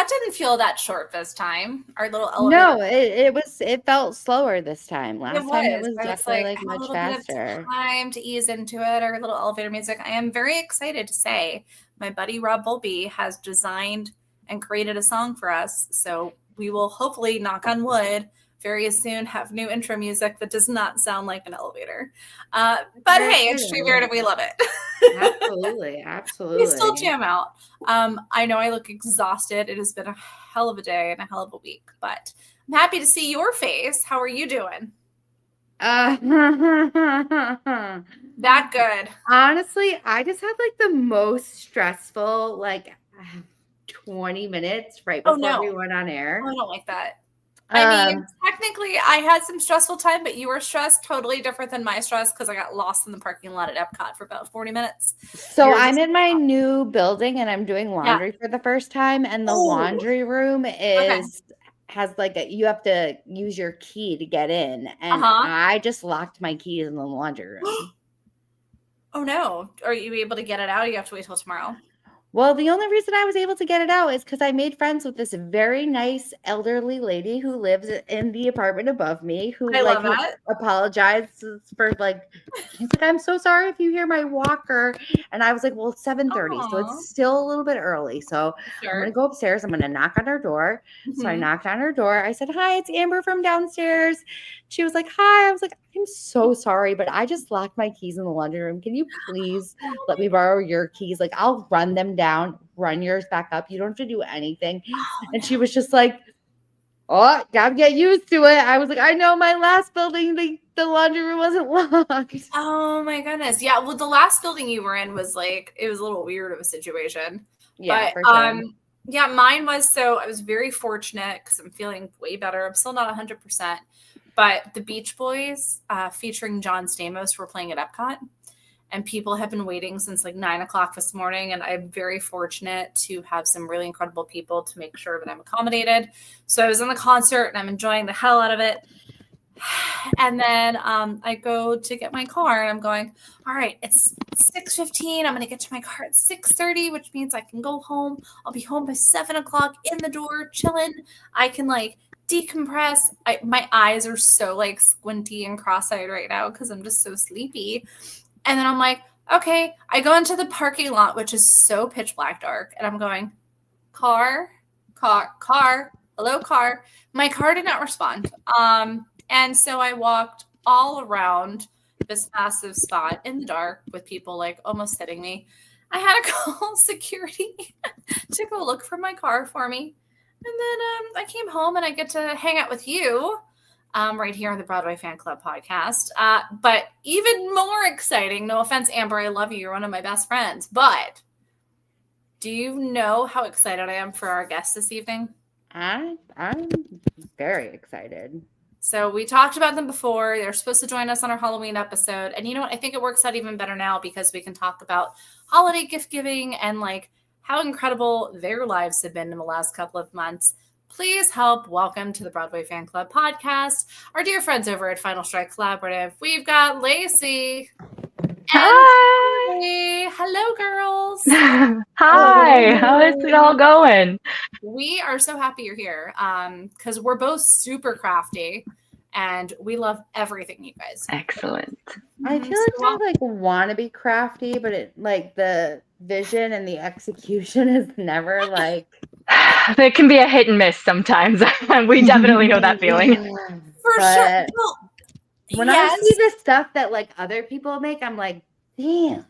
that didn't feel that short this time. Our little No, elevator. it felt slower this time. Last time it was I was definitely like, like I had a much little bit of faster. time to ease into it. Our little elevator music. I am very excited to say my buddy Rob Volpe has designed and created a song for us. So we will hopefully, knock on wood, very soon have new intro music that does not sound like an elevator. But Very hey, it's exciting. Treebeard and we love it. Absolutely, We still absolutely. jam out. I know I look exhausted. It has been a hell of a day and a hell of a week, but I'm happy to see your face. How are you doing? That good. Honestly, I just had like the most stressful like 20 minutes right Oh before no. we went on Oh, air. I don't like that. I mean, technically, I had some stressful time, but you were stressed totally different than my stress because I got lost in the parking lot at Epcot for about 40 minutes. So You're I'm just in my new building and I'm doing yeah. laundry for the first time, and the Oh, laundry room okay. has like you have to use your key to get in, and Uh-huh. I just locked my keys in the laundry room. Oh no. Are you able to get it out or you have to wait till tomorrow? Well, the only reason I was able to get it out is because I made friends with this very nice elderly lady who lives in the apartment above me, I love who that. apologizes for like, she's like, I'm so sorry if you hear my walker. And I was like, well, it's 7:30, so Aw. it's still a little bit early. So I'm gonna Sure. go upstairs. I'm gonna knock on her door. So I Mhm. knocked on her door. I said, hi, it's Amber from downstairs. She was like, hi. I was like, I'm so sorry, but I just locked my keys in the laundry room. Can you please Oh let me borrow your keys? Like, I'll run them down, run yours back up. You don't have to do anything. And she no. was just like, oh, gotta get used to it. I was like, I know my last building, the laundry room wasn't locked. Oh my goodness. Yeah. Well, the last building you were in was like, it was a little weird of a situation. Yeah, But for sure. yeah, mine was so I was very fortunate because I'm feeling way better. I'm still not 100%. But the Beach Boys featuring John Stamos were playing at Epcot. And people have been waiting since like 9 o'clock this morning. And I'm very fortunate to have some really incredible people to make sure that I'm accommodated. So I was in the concert and I'm enjoying the hell out of it. And then I go to get my car and I'm going, all right, it's 6:15. I'm going to get to my car at 6:30, which means I can go home. I'll be home by 7 o'clock in the door, chilling. I can like decompress. My eyes are so like squinty and cross-eyed right now because I'm just so sleepy. And then I'm like, okay, I go into the parking lot, which is so pitch black dark. And I'm going, car, hello, car. My car did not respond. And so I walked all around this massive spot in the dark with people like almost hitting me. I had to call security to go look for my car for me. And then I came home and I get to hang out with you right here on the Broadway Fan Club podcast. But even more exciting, no offense, Amber, I love you. You're one of my best friends. But do you know how excited I am for our guest this evening? I'm very excited. So we talked about them before. They're supposed to join us on our Halloween episode. And you know what? I think it works out even better now because we can talk about holiday gift giving and like how incredible their lives have been in the last couple of months. Please help welcome to the Broadway Fan Club podcast our dear friends over at Final Strike Collaborative. We've got Lacey and Hi. Chloe. Hello, girls. Hi. How is it all going? We are so happy you're here because we're both super crafty and we love everything you guys do. Excellent. I feel like I like want to be crafty, but it like the vision and the execution is never like It can be a hit and miss sometimes. We definitely know that feeling. For sure. Well, when I see the stuff that like other people make, I'm like, damn,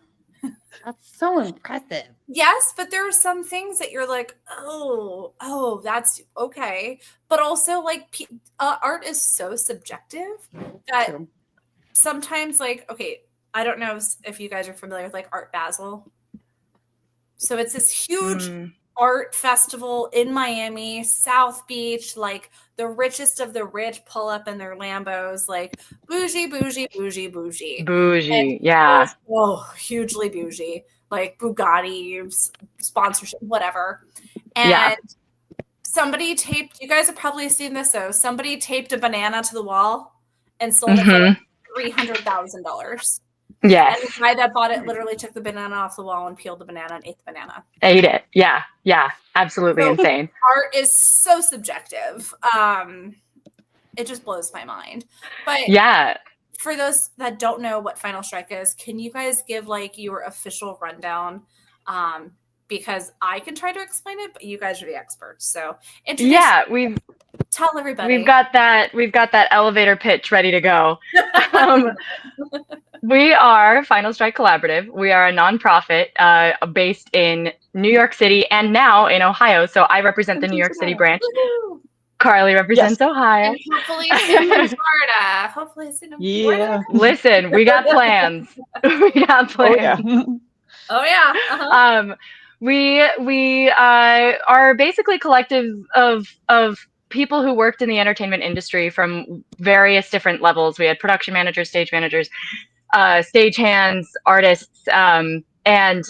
that's so impressive. Yes, but there are some things that you're like, oh, that's okay. But also, like, art is so subjective that True. Sometimes, like, okay, I don't know if you guys are familiar with like Art Basel. So it's this huge art festival in Miami, South Beach, like the richest of the rich pull up in their Lambos, like bougie, bougie, bougie, bougie. Bougie, yeah. Oh, hugely bougie, like Bugatti sponsorship, whatever. And somebody taped, you guys have probably seen this though, somebody taped a banana to the wall and sold it for like $300,000. Yes. And the guy that bought it literally took the banana off the wall and peeled the banana and ate the banana. Ate it. Yeah. Absolutely insane. Art is so subjective. It just blows my mind. But yeah. For those that don't know what Final Strike is, can you guys give like your official rundown? Because I can try to explain it, but you guys are the experts. So tell everybody. We've got that elevator pitch ready to go. We are Final Strike Collaborative. We are a nonprofit based in New York City and now in Ohio. So I represent the New York City branch. Woo-hoo! Carly represents Ohio. And hopefully soon in Florida. Hopefully soon in Florida. Listen, we got plans. Oh yeah. Oh yeah. Uh-huh. We are basically a collective of people who worked in the entertainment industry from various different levels. We had production managers, stage managers, stagehands, artists, and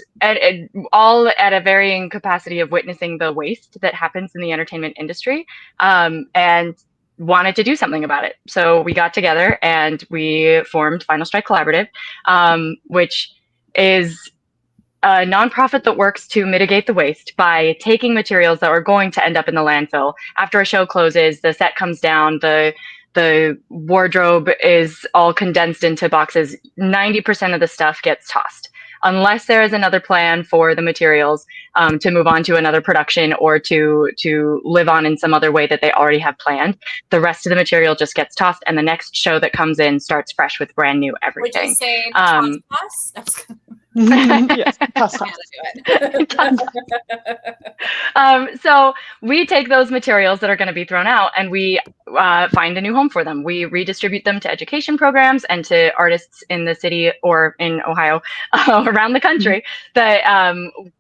all at a varying capacity of witnessing the waste that happens in the entertainment industry, and wanted to do something about it. So we got together and we formed Final Strike Collaborative, which is a nonprofit that works to mitigate the waste by taking materials that are going to end up in the landfill. After a show closes, the set comes down, the wardrobe is all condensed into boxes. 90% of the stuff gets tossed. Unless there is another plan for the materials to move on to another production or to live on in some other way that they already have planned, the rest of the material just gets tossed, and the next show that comes in starts fresh with brand new everything. Would you say toss? Yes. So we take those materials that are going to be thrown out and we find a new home for them. We redistribute them to education programs and to artists in the city or in Ohio, around the country that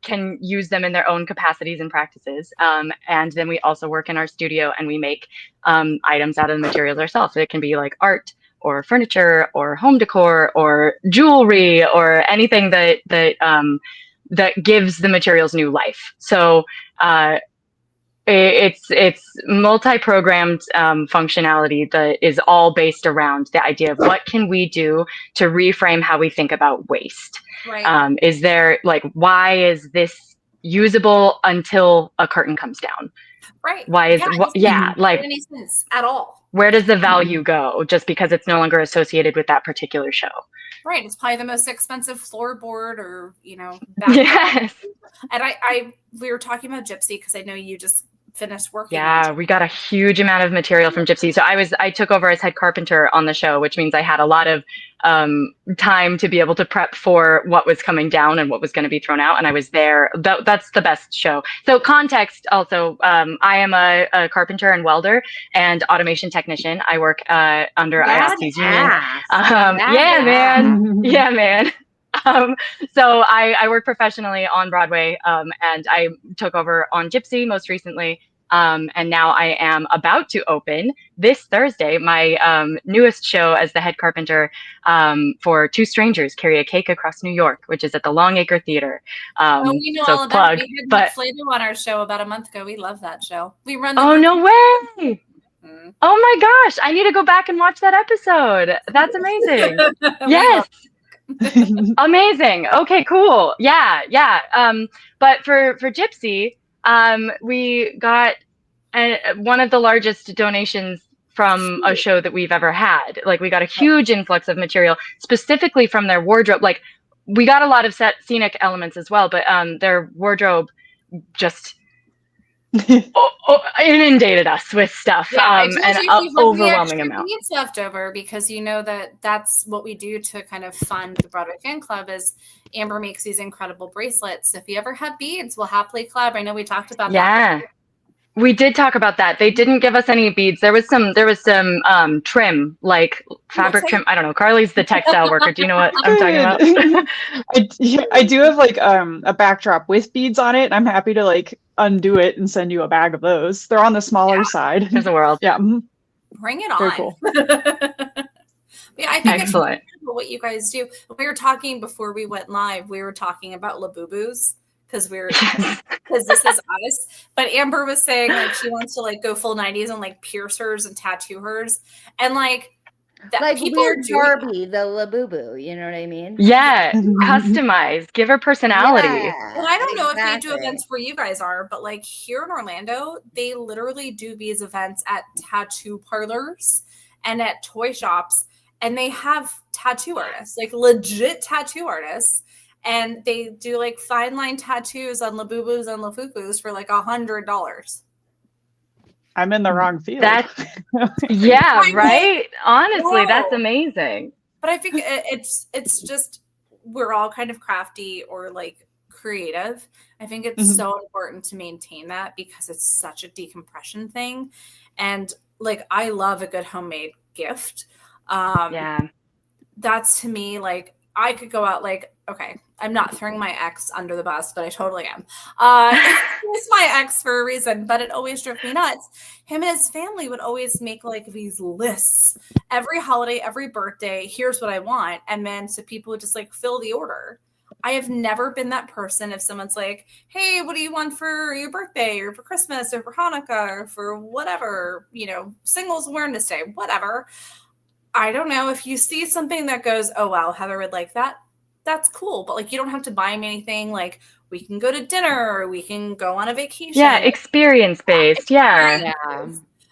can use them in their own capacities and practices. And then we also work in our studio and we make items out of the materials ourselves. It can be like art or furniture or home decor or jewelry or anything that gives the materials new life. So it's multi-programmed functionality that is all based around the idea of what can we do to reframe how we think about waste. Right. Is there why is this usable until a curtain comes down? Right. Why is any sense at all? Where does the value go just because it's no longer associated with that particular show? Right. It's probably the most expensive floorboard or, yes. And we were talking about Gypsy because I know you just finished working. Yeah, we got a huge amount of material from Gypsy. So I took over as head carpenter on the show, which means I had a lot of time to be able to prep for what was coming down and what was going to be thrown out. And I was there. That's the best show. So context also, I am a carpenter and welder and automation technician. I work under IST's union. Yeah, man. Yeah, man. So I work professionally on Broadway, and I took over on Gypsy most recently. And now I am about to open this Thursday my newest show as the head carpenter for Two Strangers Carry a Cake Across New York, which is at the Longacre Theater. We know all about it. We had Flato on our show about a month ago. We love that show. We run. Oh, no way. Mm-hmm. Oh my gosh, I need to go back and watch that episode. That's amazing. Yes. Amazing. Okay, cool. Yeah. But for Gypsy, we got one of the largest donations from a show that we've ever had. We got a huge influx of material specifically from their wardrobe. We got a lot of scenic elements as well, but their wardrobe just inundated us with stuff, and an overwhelming amount. Beads left over because that's what we do to kind of fund the Broadway Fan Club. Is Amber makes these incredible bracelets. If you ever have beads, we'll happily collab. I know we talked about that. Yeah, we did talk about that. They didn't give us any beads. There was some trim, like fabric trim. I don't know. Carly's the textile worker. Do you know what I'm talking about? I do have a backdrop with beads on it. I'm happy to undo it and send you a bag of those. They're on the smaller side. There's a world. Yeah. Bring it on. Very cool. Yeah, I think excellent. It's what you guys do. We were talking before we went live. We were talking about Labubus because this is us. But Amber was saying she wants to go full 90s and pierce hers and tattoo hers. And that Like people are weird doing that. Barbie, the Labubu. You know what I mean? Yeah, customize, give her personality. And I don't know if they do exactly. events where you guys are, but like here in Orlando, they literally do these events at tattoo parlors and at toy shops, and they have tattoo artists, like legit tattoo artists, and they do like fine line tattoos on Labubus and Lafufus for like $100. I'm in the wrong field. Yeah, I'm right? Honestly, that's whoa. amazing. But I think it's just we're all kind of crafty or like creative. I think it's Mhm. so important to maintain that because it's such a decompression thing. And like I love a good homemade gift. Yeah. That's to me like I could go out like, okay, I'm not throwing my ex under the bus, but I totally am. He's my ex for a reason, but it always drove me nuts. Him and his family would always make like these lists every holiday, every birthday. Here's what I want, and then so people would just like fill the order. I have never been that person. If someone's like, "Hey, what do you want for your birthday, or for Christmas, or for Hanukkah, or for whatever, Singles Awareness Day, whatever." I don't know if you see something that goes, oh, wow, Heather would like that. That's cool. But like, you don't have to buy me anything. Like we can go to dinner or we can go on a vacation. Yeah, experience based. Yeah.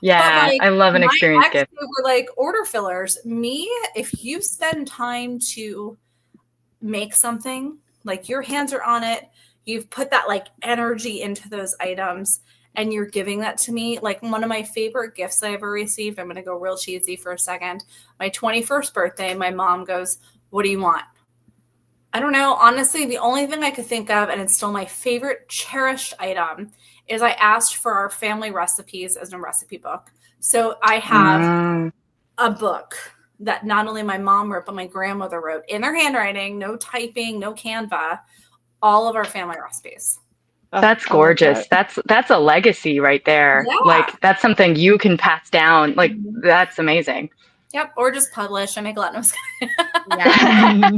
Yeah. But like, I love an experience my ex, gift. they were like order fillers. Me, if you spend time to make something, like your hands are on it, you've put that like energy into those items, and you're giving that to me. Like one of my favorite gifts I ever received, I'm going to go real cheesy for a second. My 21st birthday, my mom goes, "What do you want?" I don't know. Honestly, the only thing I could think of, and it's still my favorite cherished item, is I asked for our family recipes as a recipe book. So I have a book that not only my mom wrote, but my grandmother wrote in their handwriting, no typing, no Canva, all of our family recipes. That's gorgeous. That's a legacy right there. Yeah. Like that's something you can pass down. Like that's amazing. Yep. Or just publish. I make a lot of Yeah.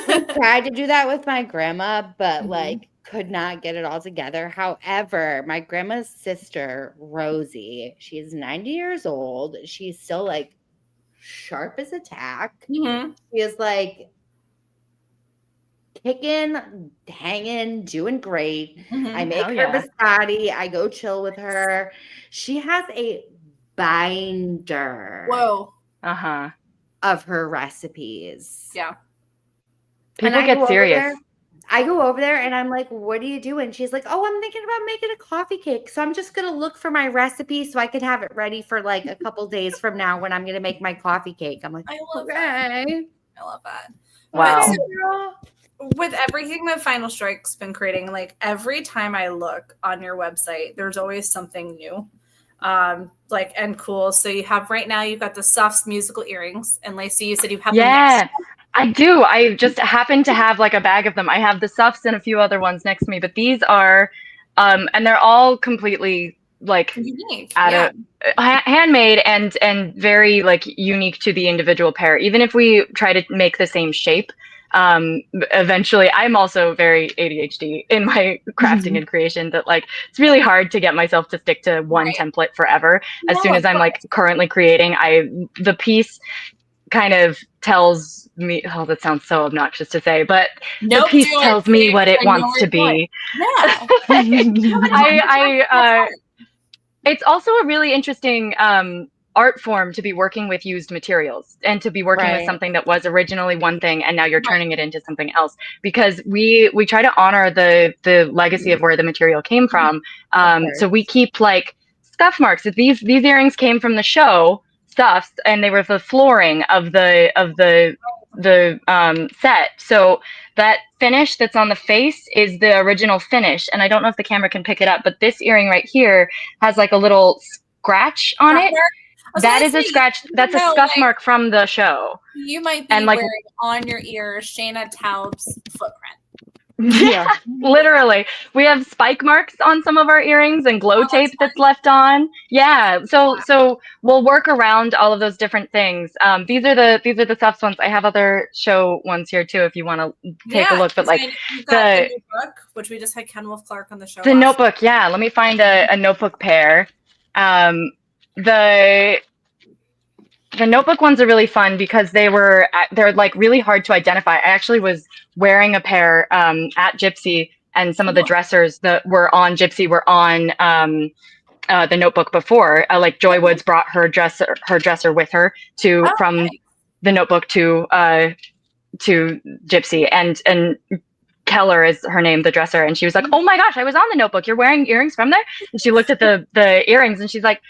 We tried to do that with my grandma, but like could not get it all together. However, my grandma's sister, Rosie, she's 90 years old. She's still like sharp as a tack. Mm-hmm. She is like kicking, hanging, doing great. I make her biscotti. I go chill with her. She has a binder. Whoa. Of her recipes. Yeah. People get serious. I go over there and I'm like, "What are you doing?" She's like, "Oh, I'm thinking about making a coffee cake. So I'm just going to look for my recipe so I can have it ready for like a couple days from now when I'm going to make my coffee cake." I'm like, I love that. I love that. Wow. With everything that Final Strike's been creating, like every time I look on your website, there's always something new. Like and cool. So you have right now you've got the Suffs musical earrings, and Lacey, you said you have them next. I do. I just happen to have like a bag of them. I have the Suffs and a few other ones next to me, but these are and they're all completely like unique, handmade and very like unique to the individual pair. Even if we try to make the same shape, eventually I'm also very ADHD in my crafting and creation, that like it's really hard to get myself to stick to one template forever. As soon as I'm like currently creating, the piece kind of tells me, oh, that sounds so obnoxious to say, but the piece tells me what it wants to be. It's also a really interesting art form to be working with used materials and to be working with something that was originally one thing and now you're turning it into something else, because we try to honor the legacy of where the material came from. So we keep like scuff marks. These earrings came from the show Stuffs, and they were the flooring of the set. So that finish that's on the face is the original finish, and I don't know if the camera can pick it up, but this earring right here has like a little scratch on it. That is a scratch. That's a scuff mark from the show. You might be wearing on your ear Shayna Taub's footprint. Yeah, literally. We have spike marks on some of our earrings and glow tape that's left on. Yeah, so we'll work around all of those different things. These are the Suffs ones. I have other show ones here too if you want to take a look. But like the notebook, which we just had Ken Wolf Clark on the show. The notebook, yeah. Let me find a notebook pair. the notebook ones are really fun because they're like really hard to identify. I actually was wearing a pair at Gypsy, and some of the dressers that were on Gypsy were on the notebook before. Like Joy Woods brought her dresser with her from the notebook to Gypsy, and Keller is her name, the dresser, and she was like, "Oh my gosh, I was on the notebook. You're wearing earrings from there?" And she looked at the earrings and she's like,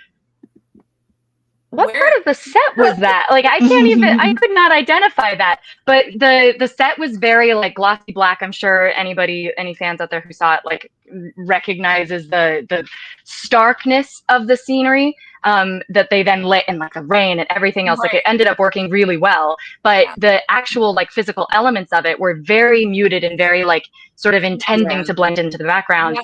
"What part of the set was that?" Like, I could not identify that. But the set was very like glossy black. I'm sure any fans out there who saw it like recognizes the starkness of the scenery that they then lit in like the rain and everything else. Like, it ended up working really well, but the actual like physical elements of it were very muted and very like sort of intending to blend into the background.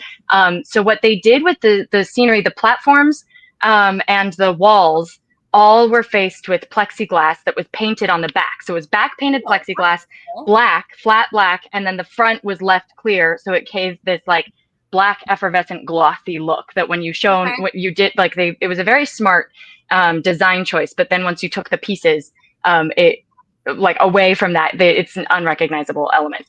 So what they did with the scenery, the platforms and the walls, all were faced with plexiglass that was painted on the back. So it was back painted plexiglass, flat black, and then the front was left clear. So it gave this like black effervescent glossy look that when you what you did, like it was a very smart design choice. But then once you took the pieces, it like away from that, it's an unrecognizable element.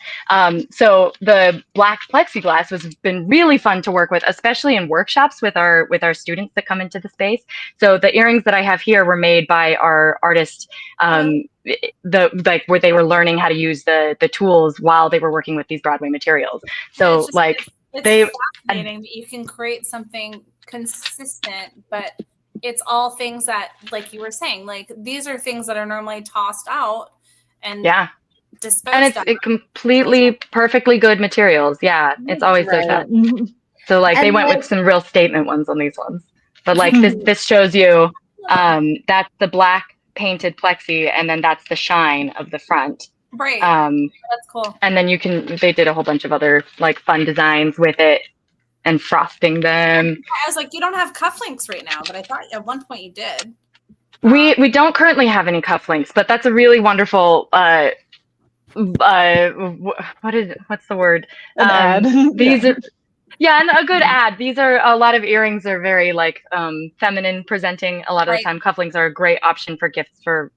So the black plexiglass has been really fun to work with, especially in workshops with our students that come into the space. So the earrings that I have here were made by our artist, where they were learning how to use the tools while they were working with these Broadway materials. So it's fascinating that you can create something consistent, but it's all things that, like you were saying, like these are things that are normally tossed out and disposed of. And it's completely perfectly good materials. Yeah, it's always so like they went with some real statement ones on these ones. But like this shows you that's the black painted plexi, and then that's the shine of the front. Right. That's cool. And then they did a whole bunch of other like fun designs with it and frosting them. I was like, you don't have cufflinks right now, but I thought at one point you did. We don't currently have any cufflinks, but that's a really wonderful what's the word? Ad. These are and a good ad. These are a lot of earrings are very like feminine presenting. A lot of the time cufflinks are a great option for gifts for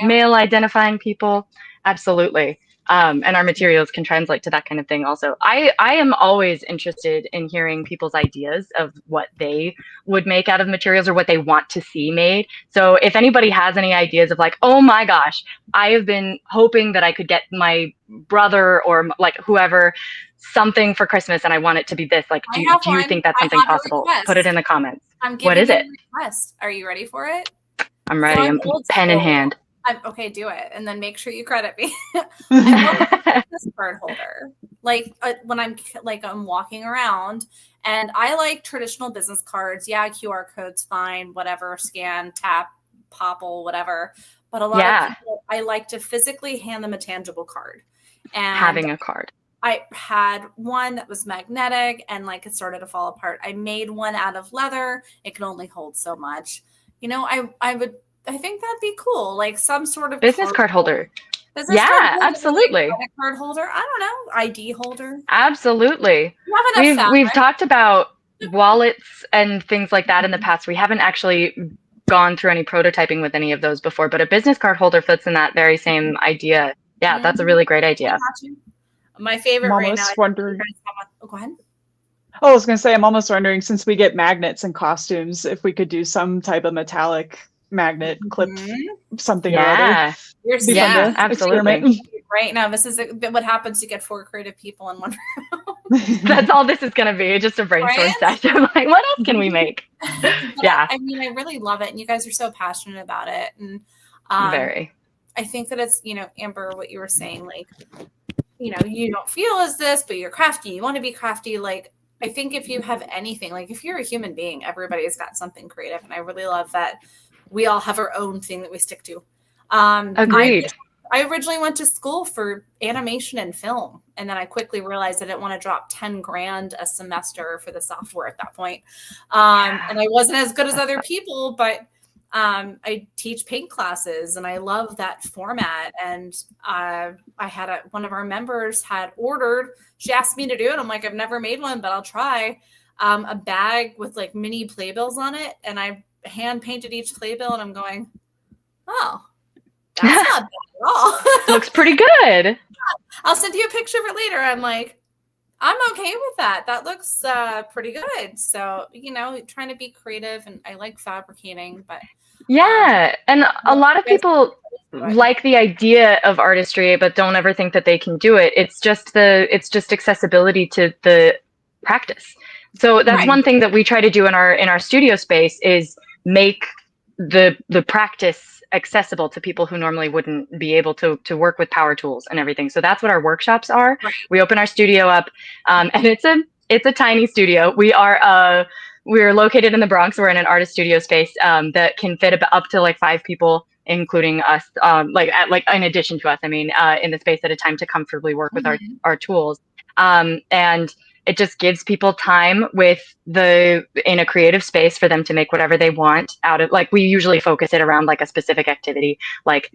male identifying people. Absolutely. And our materials can translate to that kind of thing also. I am always interested in hearing people's ideas of what they would make out of materials or what they want to see made. So if anybody has any ideas of like, oh my gosh, I have been hoping that I could get my brother or like whoever something for Christmas and I want it to be this, like, do you think that's something possible? Put it in the comments. What is it? Are you ready for it? I'm ready. I'm pen in hand. Okay, do it, and then make sure you credit me. I want this card holder, like when I'm walking around, and I like traditional business cards. Yeah, QR code's fine, whatever, scan, tap, popple, whatever. But a lot of people, I like to physically hand them a tangible card. And having a card. I had one that was magnetic, and like it started to fall apart. I made one out of leather. It can only hold so much. You know, I think that'd be cool, like some sort of business card holder. Absolutely. Like card holder. I don't know, ID holder. Absolutely. We've talked about wallets and things like that in the past. We haven't actually gone through any prototyping with any of those before, but a business card holder fits in that very same idea. Yeah, that's a really great idea. My favorite right now. Wondering. Go ahead. Oh, I was going to say, I'm almost wondering, since we get magnets and costumes, if we could do some type of metallic magnet clip something or other. Absolutely. Right now, this is what happens to get 4 creative people in one room. That's all this is going to be, just a brainstorm session. Like, what else can we make? I mean, I really love it, and you guys are so passionate about it, and very. I think that it's, Amber, what you were saying, like, you don't feel as this, but you're crafty. You want to be crafty. Like, I think if you have anything, like if you're a human being, everybody's got something creative, and I really love that we all have our own thing that we stick to. Agreed. I originally went to school for animation and film, and then I quickly realized I didn't want to drop $10,000 a semester for the software at that point. And I wasn't as good as other people, but I teach paint classes, and I love that format. And I had one of our members had ordered. She asked me to do it. I'm like, I've never made one, but I'll try. A bag with like mini playbills on it, and I hand painted each playbill, and I'm going, Oh, that's not bad at all. Looks pretty good. I'll send you a picture of it later. I'm like, I'm okay with that. That looks pretty good. So, trying to be creative, and I like fabricating, but Yeah. And a lot of people like the idea of artistry, but don't ever think that they can do it. It's just accessibility to the practice. So that's one thing that we try to do in our studio space is make the practice accessible to people who normally wouldn't be able to work with power tools and everything. So that's what our workshops are. Right. We open our studio up, and it's a tiny studio. We're located in the Bronx. We're in an artist studio space that can fit up to like 5 people, including us. In addition to us, in the space at a time to comfortably work with our tools. And it just gives people time in a creative space for them to make whatever they want out of, like, we usually focus it around like a specific activity, like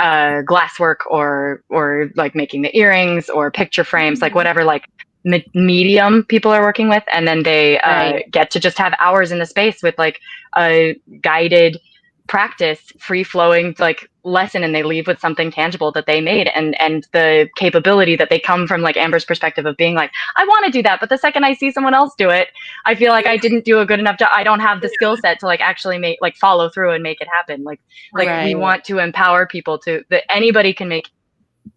glasswork or like making the earrings or picture frames, like whatever, like medium people are working with. And then they get to just have hours in the space with like a guided practice, free flowing like lesson, and they leave with something tangible that they made, and the capability that they come from, like Amber's perspective of being like, I want to do that, but the second I see someone else do it, I feel like I didn't do a good enough job. I don't have the skill set to like actually follow through and make it happen. We want to empower people that anybody can make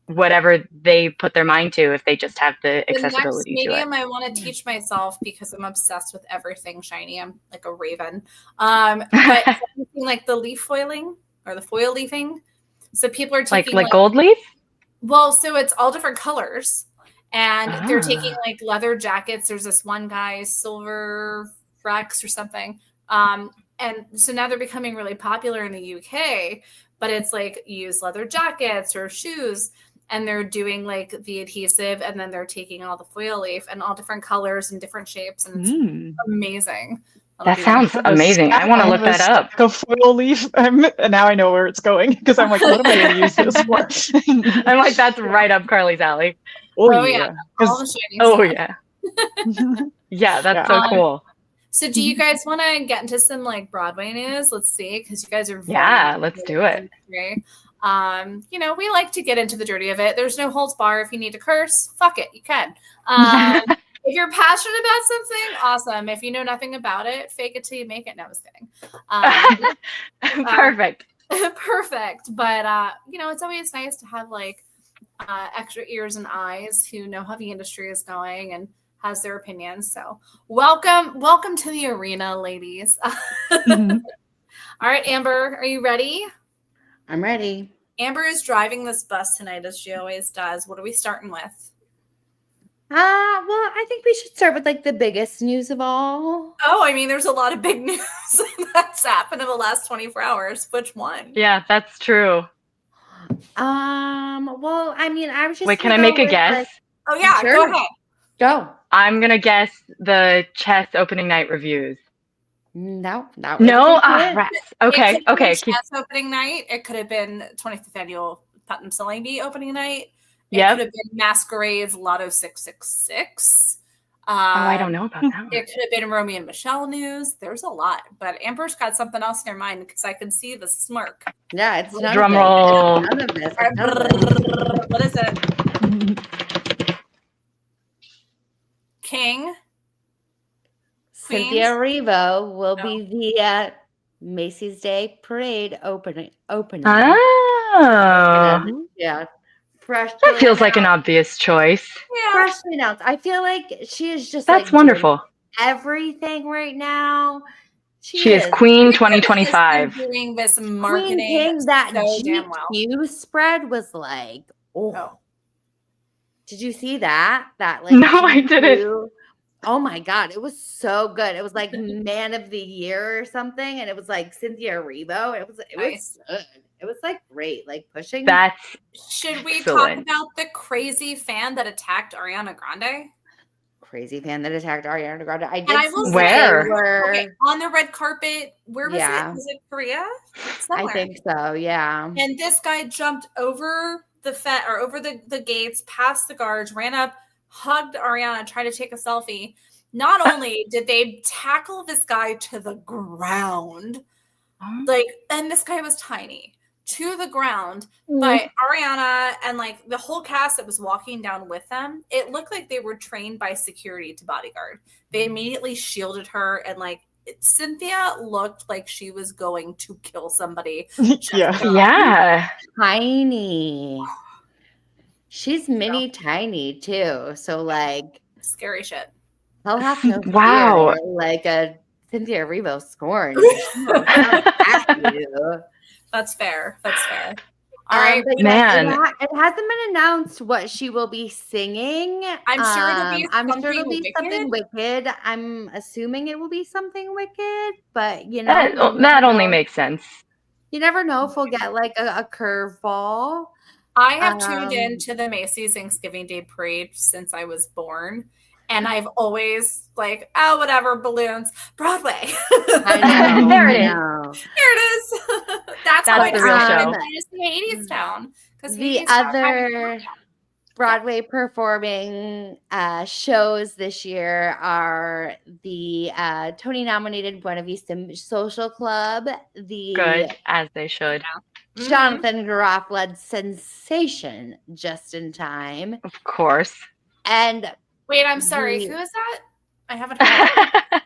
whatever they put their mind to if they just have the accessibility next to it. medium I want to teach myself, because I'm obsessed with everything shiny. I'm like a raven. But like the leaf foiling or the foil leafing. So people are taking like gold leaf? Well, so it's all different colors, and they're taking like leather jackets. There's this one guy, Silver Rex or something. And so now they're becoming really popular in the UK, but it's like use leather jackets or shoes, and they're doing like the adhesive, and then they're taking all the foil leaf and all different colors and different shapes, and it's amazing. That sounds amazing. I want to look that up. A foil leaf. Now I know where it's going, because I'm like, what am I going to use this for? I'm like, that's right up Carly's alley. Oh yeah. All the shiny stuff. Yeah, that's so cool. So do you guys want to get into some like Broadway news? Let's see, because you guys are let's do it. We like to get into the dirty of it. There's no holds bar. If you need to curse, fuck it, you can. If you're passionate about something, awesome. If you know nothing about it, fake it till you make it. No, I was kidding. Perfect. Perfect. But it's always nice to have like extra ears and eyes who know how the industry is going and has their opinions. So welcome to the arena, ladies. All right, Amber, are you ready? I'm ready. Amber is driving this bus tonight, as she always does. What are we starting with? Well, I think we should start with like the biggest news of all. Oh, there's a lot of big news that's happened in the last 24 hours. Which one? Yeah, that's true. Well, I was just. Wait, can I make a guess? Oh yeah, sure. Go ahead. Go. I'm gonna guess the chess opening night reviews. No. Rats. Okay. Chess opening night. It could have been 25th annual Putnam Sewing Bee opening night. It could have been Masquerade's Lotto 666. I don't know about that one. It could have been Romeo and Michelle news. There's a lot, but Amber's got something else in her mind, because I can see the smirk. Yeah, it's none drum roll. None of this. What is it? King. Cynthia Erivo will be the Macy's Day Parade opening. Oh. Yeah. That feels like an obvious choice. Yeah. Freshly announced. I feel like she is just that's wonderful. Everything right now. She is Queen 2025. Doing this marketing. Queen that so GQ spread was like, oh. Did you see that? That no, I didn't. Oh my God, it was so good. It was like Man of the Year or something, and it was like Cynthia Erivo. It was good. It was like great, like pushing. Should we talk about the crazy fan that attacked Ariana Grande? Crazy fan that attacked Ariana Grande. I did. And I will where? On the red carpet. Where was it? Was it Korea? Somewhere. I think so. Yeah. And this guy jumped over over the gates, past the guards, ran up, hugged Ariana, tried to take a selfie. Not only did they tackle this guy to the ground, Like, and this guy was tiny to the ground, but Ariana and like the whole cast that was walking down with them, it looked like they were trained by security to bodyguard. They immediately shielded her, and like Cynthia looked like she was going to kill somebody. Yeah. Tiny. She's mini tiny too. So like scary shit. I'll have no Wow. fear. Like a Cynthia Erivo scorn. That's fair. That's fair. All right, man. It hasn't been announced what she will be singing. I'm sure it'll be something wicked. I'm assuming it will be something wicked, but you know that only makes sense. You never know if we'll get like a curveball. I have tuned into the Macy's Thanksgiving Day Parade since I was born. And I've always like, oh, whatever, balloons, Broadway. I know. There it is. There it is. That's how I the real show. I just the 80s town. The other Broadway performing shows this year are the Tony-nominated Buena Vista Social Club, the Good, as they should. Jonathan Groff-led sensation Just in Time. Of course. And wait, I'm sorry. Who is that? I haven't heard.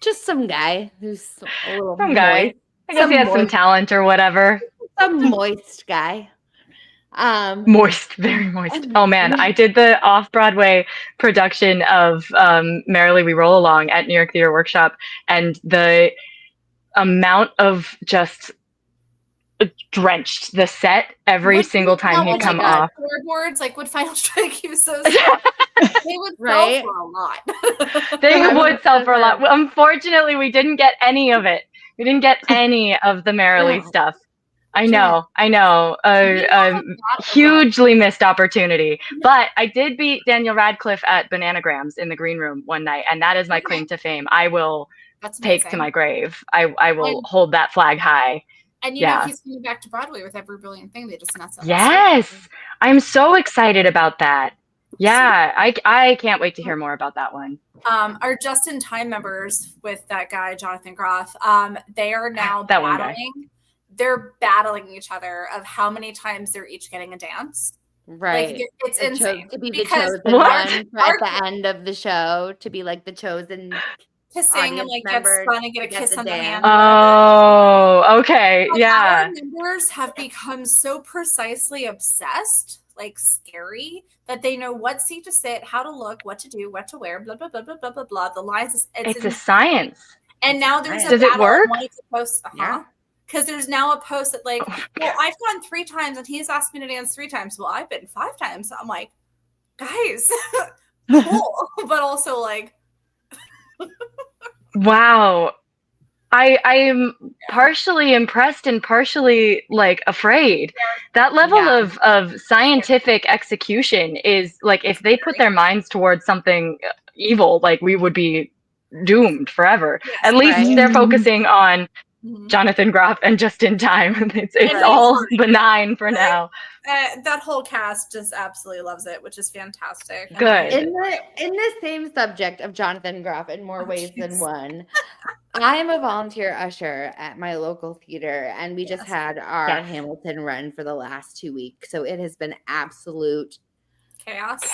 Just some guy who's a little some guy. I guess he has some talent or whatever. Some moist guy. Moist, very moist. Oh man, I did the off-Broadway production of Merrily We Roll Along at New York Theater Workshop, and the amount of just drenched the set every single time he'd come off. Floorboards, like would Final Strike you so sad? They would sell for a lot. They would sell for a lot. Unfortunately, we didn't get any of it. We didn't get any of the Merrily stuff. I know. Hugely missed opportunity. But I did beat Daniel Radcliffe at Bananagrams in the green room one night, and that is my claim to fame. I will take to my grave. I will hold that flag high. And you know he's coming back to Broadway with Every Brilliant Thing. They just announced that. Yes, I'm so excited about that. Yeah, I can't wait to hear more about that one. Our Just in Time members with that guy Jonathan Groff, they are now battling. They're battling each other of how many times they're each getting a dance. Right. Like, it's insane to be the chosen one at the end of the show, to be like the chosen. To sing and like get spun and get a kiss on the hand. Oh, okay. Yeah. Our members have become so precisely obsessed, like scary, that they know what seat to sit, how to look, what to do, what to wear, blah, blah, blah, blah, blah, blah, blah. The lines, it's a science. And now there's Does it work? Because there's now a post that like, well, I've gone 3 times and he's asked me to dance 3 times. Well, I've been 5 times. I'm like, guys, cool. But also like, wow. I'm partially impressed and partially like afraid. That level of scientific execution is like, if they put their minds towards something evil, like we would be doomed forever. At least they're focusing on Jonathan Groff and Just in Time. It's all benign for now. That whole cast just absolutely loves it, which is fantastic. Good. In the same subject of Jonathan Groff in more ways than one, I am a volunteer usher at my local theater, and we just had our Hamilton run for the last 2 weeks. So it has been absolute chaos.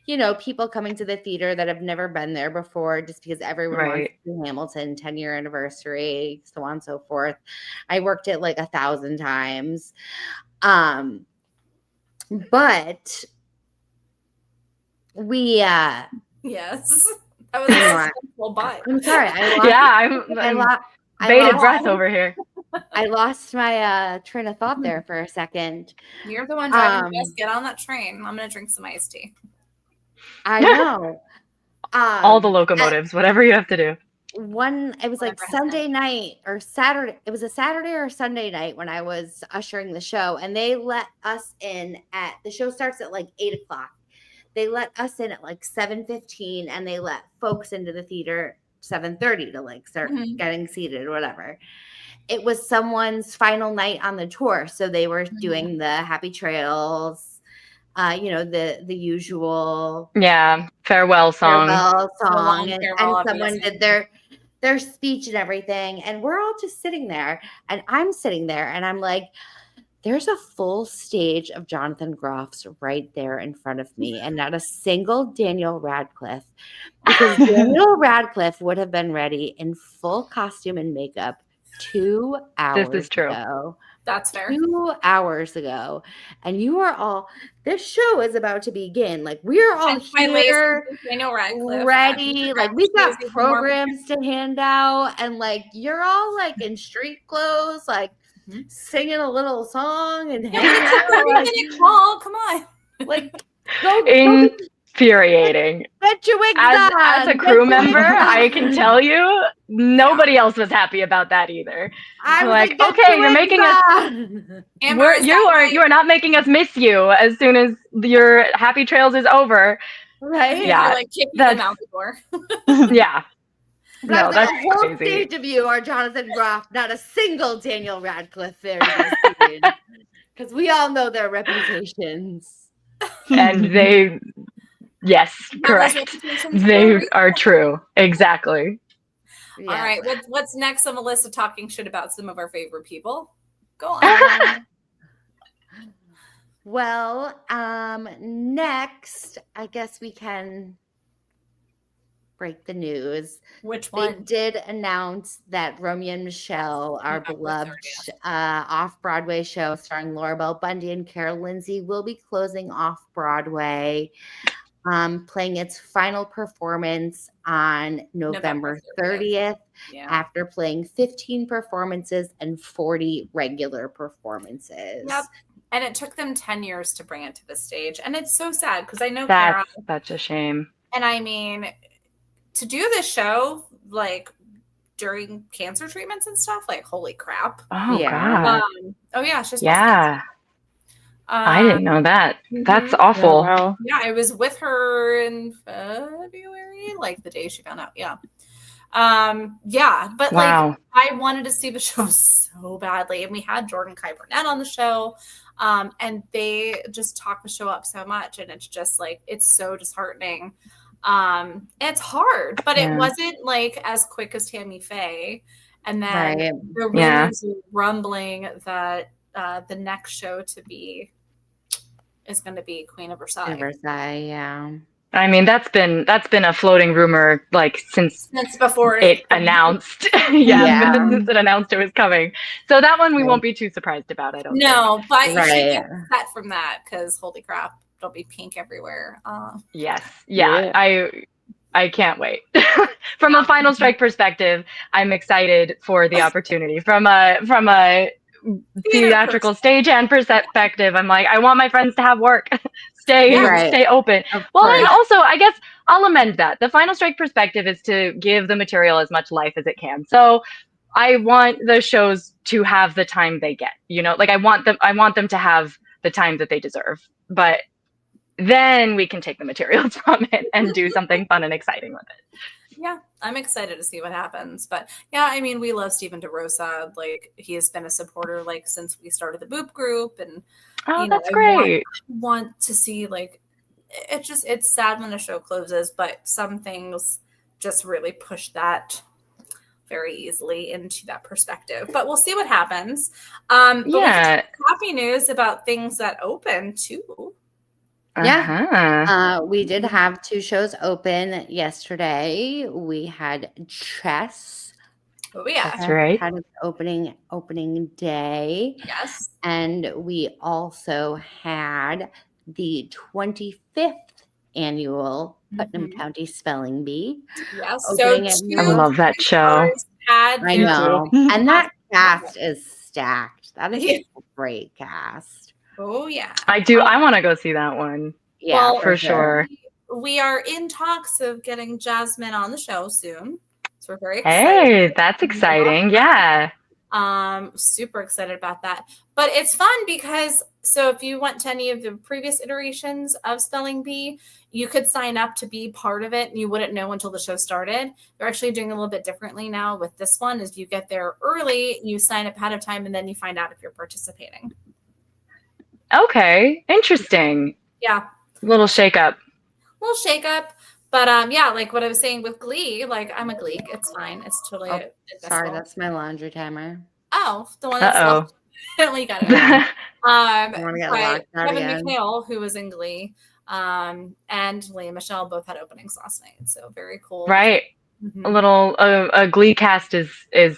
You know, people coming to the theater that have never been there before just because everyone wants to do Hamilton 10-year anniversary, so on and so forth. I worked it like 1,000 times. But we yes. That was a simple but. I'm sorry. I'm bated breath over here. I lost my train of thought there for a second. You're the one driving the bus. Get on that train. I'm gonna drink some iced tea. I know. All the locomotives, whatever you have to do. It was like Sunday night or Saturday. It was a Saturday or Sunday night when I was ushering the show, and they let us in at the show starts at like 8:00. They let us in at like 7:15, and they let folks into the theater 7:30 to like start getting seated or whatever. It was someone's final night on the tour, so they were doing the happy trails. The usual farewell song. And someone did their speech and everything. And we're all just sitting there. And I'm sitting there and I'm like, there's a full stage of Jonathan Groff's right there in front of me, and not a single Daniel Radcliffe, because Daniel Radcliffe would have been ready in full costume and makeup 2 hours This is true. ago. That's fair. 2 hours ago. And you are all, this show is about to begin. Like, we're all here, Daniel Radcliffe, ready. Like, we've got programs to hand out, and like, you're all like in street clothes, like singing a little song and hanging out. Like, come on. Like, go infuriating. get your wigs As on. a crew member, I can tell you, nobody else was happy about that either. I'm like, get okay, your you're wigs making us. Amber, You are not making us miss you as soon as your happy trails is over. Right? Yeah. You're like kicking them out the door. Yeah. But No, that's the whole crazy. stage of you are Jonathan Groff, not a single Daniel Radcliffe there. Because we all know their reputations. And they, yes, correct. They are true. Exactly. Yeah. All right. What's next on the list of talking shit about some of our favorite people? Go on. Well, next, I guess we can break the news. Which They one? did announce that Romeo and Michelle, our beloved off-Broadway show starring Laura Bell Bundy and Carol Lindsay, will be closing off-Broadway, playing its final performance on November 30th, after playing 15 performances and 40 regular performances. Yep. And it took them 10 years to bring it to the stage. And it's so sad because I know Kara. That's a shame. And I mean, to do this show, like, during cancer treatments and stuff, like, holy crap. Oh, God. It's just I didn't know that. That's awful. Oh, wow. Yeah, I was with her in February, like the day she found out. But like, I wanted to see the show so badly, and we had Jordan Kai Burnett on the show, and they just talk the show up so much, and it's just like, it's so disheartening. It's hard, but it wasn't like as quick as Tammy Faye. And then the rumors were rumbling that the next show to be is going to be Queen of Versailles. I mean, that's been a floating rumor like since before it announced. Since it announced it was coming. So that one we won't be too surprised about. I don't. No, but you should get upset from that because holy crap, there'll be pink everywhere. Yes, I can't wait. From a Final Strike perspective, I'm excited for the opportunity. From a theatrical stagehand perspective, I'm like, I want my friends to have work. Stay open. And also, I guess I'll amend that. The Final Strike perspective is to give the material as much life as it can. So I want the shows to have the time they get. You know, like I want them to have the time that they deserve. But then we can take the materials from it and do something fun and exciting with it. Yeah, I'm excited to see what happens. But yeah, I mean, we love Steven DeRosa. Like, he has been a supporter like since we started the Boop group, and that's great. I want to see, like, it's sad when the show closes, but some things just really push that very easily into that perspective. But we'll see what happens. But we have happy news about things that open too. We did have 2 shows open yesterday. We had Chess. Oh yeah, that's right. Had an opening day. Yes, and we also had the 25th annual Putnam County Spelling Bee. Yes, I love that show. I know, and that cast is stacked. That is a great cast. Oh yeah, I do. I want to go see that one. Yeah, for sure. We are in talks of getting Jasmine on the show soon, so we're very excited. Hey, that's exciting! Yeah. Super excited about that. But it's fun because if you went to any of the previous iterations of Spelling Bee, you could sign up to be part of it, and you wouldn't know until the show started. They're actually doing a little bit differently now with this one. Is you get there early, you sign up ahead of time, and then you find out if you're participating. Okay, interesting. Yeah. Little shake up. But yeah, like what I was saying with Glee, like I'm a Gleek. It's fine. It's totally Oh, sorry, admissible. that's my laundry timer. Oh, the one that's Uh-oh. we got it. Yeah. I want to get But locked out Kevin again. McHale, who was in Glee, and Leah Michelle both had openings last night. So very cool. Right. Mhm. A little a Glee cast is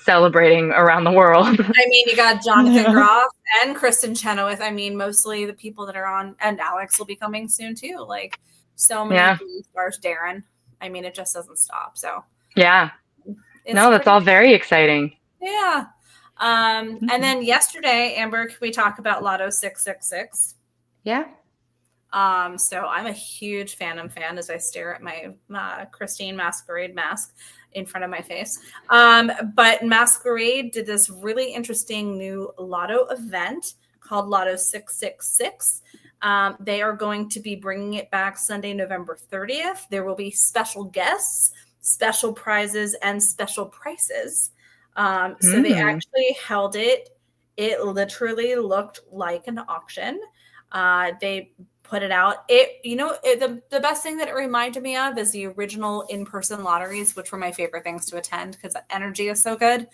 celebrating around the world. I mean, you got Jonathan Groff and Kristen Chenoweth. I mean, mostly the people that are on, and Alex will be coming soon too. Like so many Glee stars. Darren. I mean, it just doesn't stop. So yeah. it's No, that's all very exciting. Yeah. And then yesterday, Amber, can we talk about Lotto 666? Yeah. So I'm a huge Phantom fan as I stare at my Christine Masquerade mask in front of my face. But Masquerade did this really interesting new Lotto event called Lotto 666. They are going to be bringing it back Sunday, November 30th. There will be special guests, special prizes, and special prices. So they actually held it. It literally looked like an auction. They put it out. The best thing that it reminded me of is the original in-person lotteries, which were my favorite things to attend because the energy is so good.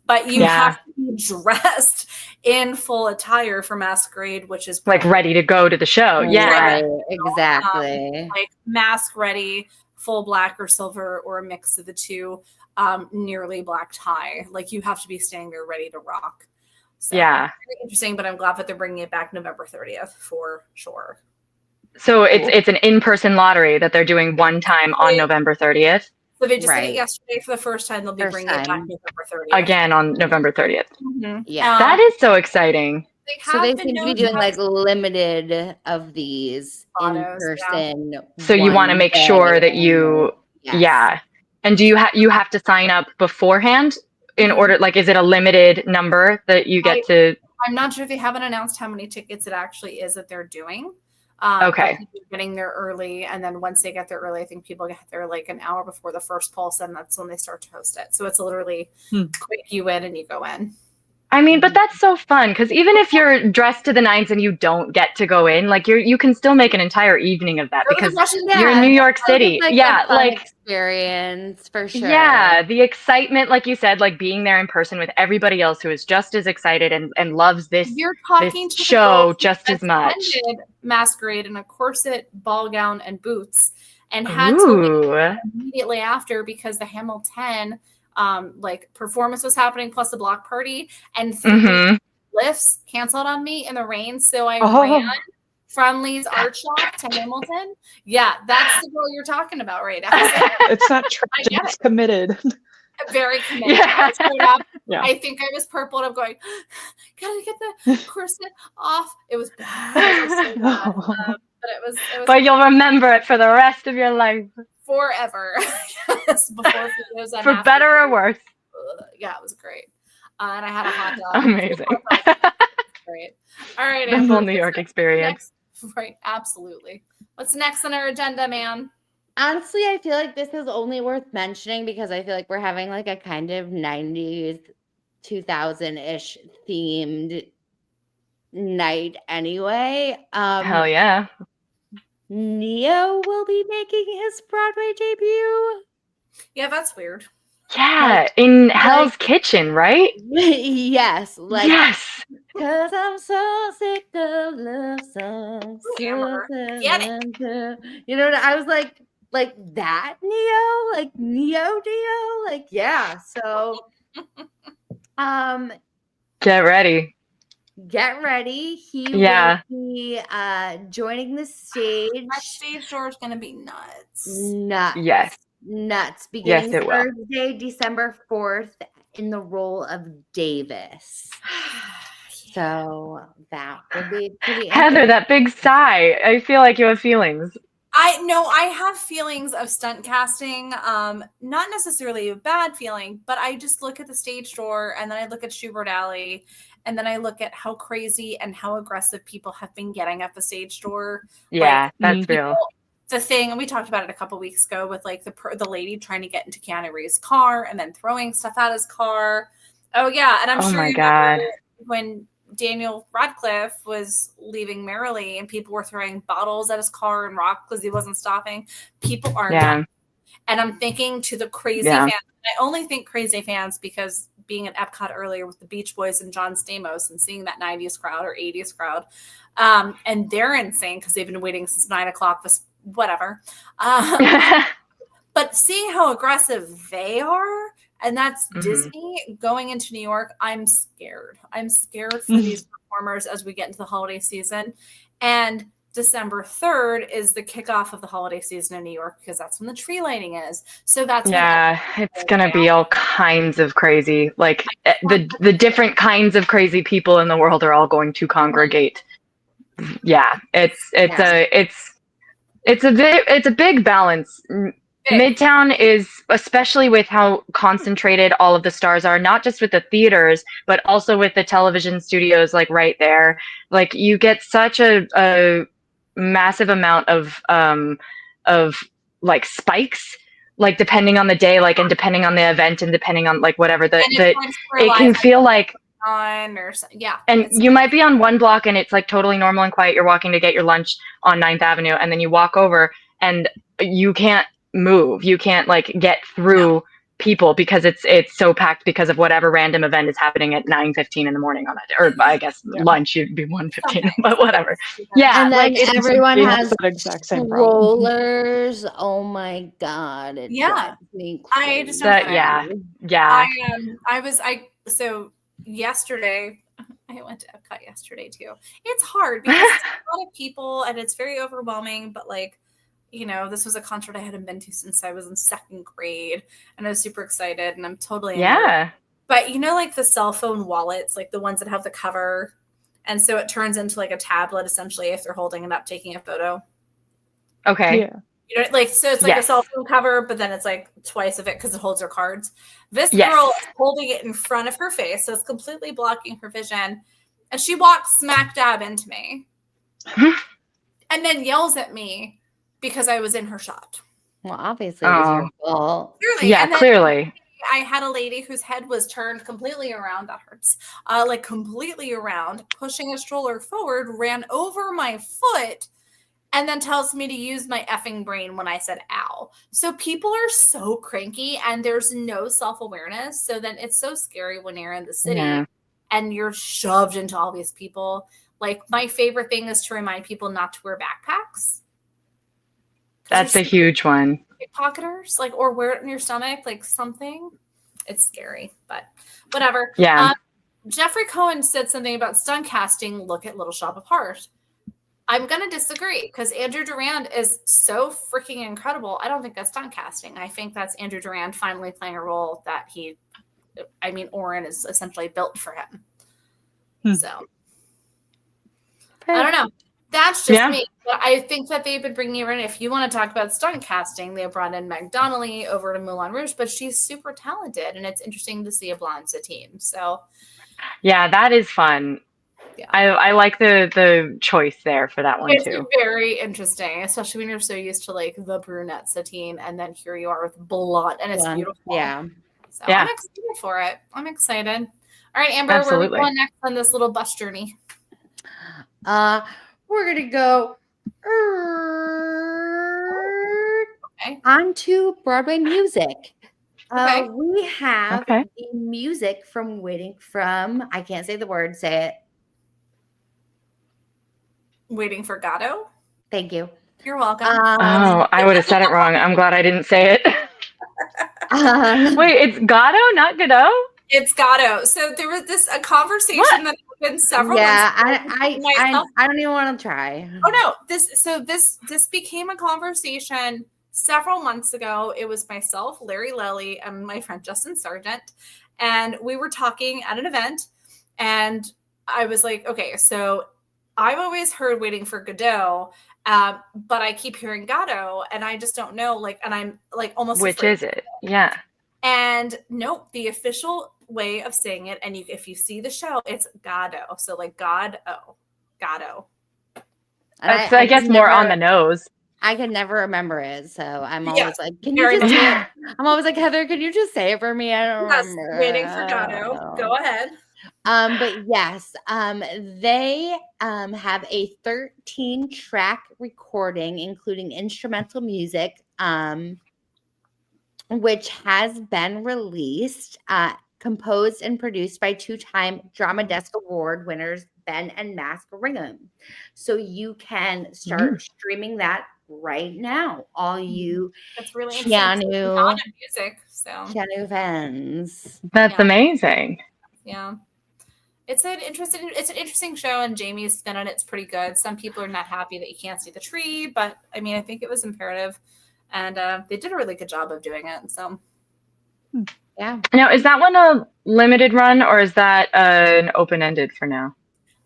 But you have to be dressed in full attire for Masquerade, which is like ready to go to the show. Yeah, right, exactly. like mask ready, full black or silver or a mix of the two, nearly black tie. Like you have to be standing there ready to rock. So, very interesting, but I'm glad that they're bringing it back November 30th for sure. So it's an in-person lottery that they're doing one time on November 30th. So they just did it yesterday for the first time. They'll be bringing it back November 30th. Again on November 30th. Mm-hmm. Yeah. That is so exciting. So they seem to be doing like limited of these in person. Yeah. So you want to make sure that you, And do you have to sign up beforehand in order, like, is it a limited number that you get to? I'm not sure if they haven't announced how many tickets it actually is that they're doing. Okay. Getting there early, and then once they get there early, I think people get there like an hour before the first pulse, and that's when they start to host it. So it's literally quick, you win and you go in. I mean, but that's so fun because even if you're dressed to the nines and you don't get to go in, like you can still make an entire evening of that because you're in New York City. Like experience for sure. Yeah, the excitement, like you said, like being there in person with everybody else who is just as excited and loves this show just as much. Masquerade in a corset, ball gown, and boots, and had to leave immediately after because the Hamilton performance was happening plus a block party, and 3 lifts canceled on me in the rain. So I ran from Lee's art shop to Hamilton. Yeah, that's the girl you're talking about right now. It's not tragic, it's committed. Very committed. I think I was purple and I'm going, gotta get the corset off. It was bad. It was so bad. But it was But you'll remember it for the rest of your life. Forever. Yes, before videos for better or worse. Yeah, it was great. And I had a hot dog. Amazing. Great. All right. The whole New York experience. Right. Absolutely. What's next on our agenda, man? Honestly, I feel like this is only worth mentioning because I feel like we're having like a kind of 90s, 2000-ish themed night anyway. Hell yeah. Neo will be making his Broadway debut. Yeah, that's weird. Yeah, in Hell's Kitchen, right? Yes. Yes. Because I'm so sick of love songs. Get it. You know, I was like that Neo? Like Neo Dio? Like, yeah. So get ready. Get ready. He will be joining the stage. That stage door is going to be nuts. Nuts. Nuts. Beginning Thursday, December 4th, in the role of Davis. So that will be pretty Heather, that big sigh. I feel like you have feelings. I have feelings of stunt casting. Not necessarily a bad feeling, but I just look at the stage door and then I look at Schubert Alley. And then I look at how crazy and how aggressive people have been getting at the stage door. Yeah, that's real. The thing, and we talked about it a couple weeks ago with like the lady trying to get into Keanu Reeves' car and then throwing stuff at his car. Oh yeah, and I'm sure my God. when Daniel Radcliffe was leaving merrily and people were throwing bottles at his car and rock because he wasn't stopping. People aren't done. And I'm thinking to the crazy fans. I only think crazy fans because being at Epcot earlier with the Beach Boys and John Stamos and seeing that 90s crowd or 80s crowd. And they're insane because they've been waiting since 9 o'clock, whatever. But seeing how aggressive they are, and that's Disney going into New York, I'm scared. I'm scared for these performers as we get into the holiday season. And December 3rd is the kickoff of the holiday season in New York because that's when the tree lighting is. So that's it's gonna be all kinds of crazy. Like the different kinds of crazy people in the world are all going to congregate. Yeah, it's a big balance. Midtown is, especially with how concentrated all of the stars are, not just with the theaters, but also with the television studios, like right there. Like you get such a massive amount of like spikes, like depending on the day, like, and depending on the event and depending on like whatever it can feel like. And you might be on one block and it's like totally normal and quiet. You're walking to get your lunch on 9th Avenue and then you walk over and you can't move. You can't like get through people because it's so packed because of whatever random event is happening at 9:15 in the morning on that day. Or I guess lunch would be 1:15, but whatever. Yeah, and then like everyone has that exact same rollers. Oh my god! I just so yesterday. I went to Epcot yesterday too. It's hard because it's a lot of people and it's very overwhelming, but like, you know, this was a concert I hadn't been to since I was in 2nd grade and I was super excited and I'm totally But you know, like the cell phone wallets, like the ones that have the cover, and so it turns into like a tablet essentially if they're holding it up taking a photo. Okay. Yeah. You know, like so it's like a cell phone cover, but then it's like twice of it because it holds her cards. This girl is holding it in front of her face, so it's completely blocking her vision, and she walks smack dab into me, and then yells at me because I was in her shot. Well, obviously, it was your fault. Clearly. Yeah, clearly. I had a lady whose head was turned completely around. That hurts. Like completely around, pushing a stroller forward, ran over my foot, and then tells me to use my effing brain when I said ow. So people are so cranky and there's no self-awareness. So then it's so scary when you're in the city and you're shoved into all these people. Like my favorite thing is to remind people not to wear backpacks. That's a huge one. Pickpocketers, like, or wear it in your stomach, like something. It's scary, but whatever. Yeah. Jeffrey Cohen said something about stunt casting. Look at Little Shop of Horrors. I'm going to disagree because Andrew Durand is so freaking incredible. I don't think that's stunt casting. I think that's Andrew Durand finally playing a role that Oren is essentially built for him. So, I don't know. That's just me. But I think that they've been bringing her in. If you want to talk about stunt casting, they brought in Meg Donnelly over to Moulin Rouge, but she's super talented, and it's interesting to see a blonde Satine. So, yeah, that is fun. Yeah. I like the choice there for that one too. It's very interesting, especially when you're so used to like the brunette Satine, and then here you are with blonde, and it's beautiful. Yeah. So I'm excited for it. I'm excited. All right, Amber, where are we going next on this little bus journey? We're gonna go onto Broadway music. We have the music from I can't say the word, say it. Waiting for Godot. Thank you. You're welcome. I would have said it wrong. I'm glad I didn't say it. Wait, it's Godot, not Godot? It's Godot. So there was a conversation that happened several months ago. I don't even want to try. Oh no. This became a conversation several months ago. It was myself, Larry Lilly, and my friend Justin Sargent. And we were talking at an event, and I was like, okay, so I've always heard Waiting for Godot, but I keep hearing Godot, and I just don't know, like, and I'm like almost which is it? Yeah. And nope, the official way of saying it, and if you see the show, it's Godot. So like Godot. That's, I guess, more on the nose. I can never remember it, so I'm always like, can you just say it? I'm always like, Heather, can you just say it for me? I don't remember. Waiting for Godot. Go ahead. But yes, they have a 13-track recording, including instrumental music, which has been released, composed and produced by 2-time Drama Desk Award winners Ben and Mask Ringham. So you can start streaming that right now. All you That's really interesting. Keanu music. So Keanu fans. That's amazing. Yeah. It's an interesting show, and Jamie's spin on it's pretty good. Some people are not happy that you can't see the tree, but I mean, I think it was imperative, and they did a really good job of doing it. So, yeah. Now, is that one a limited run, or is that an open-ended for now?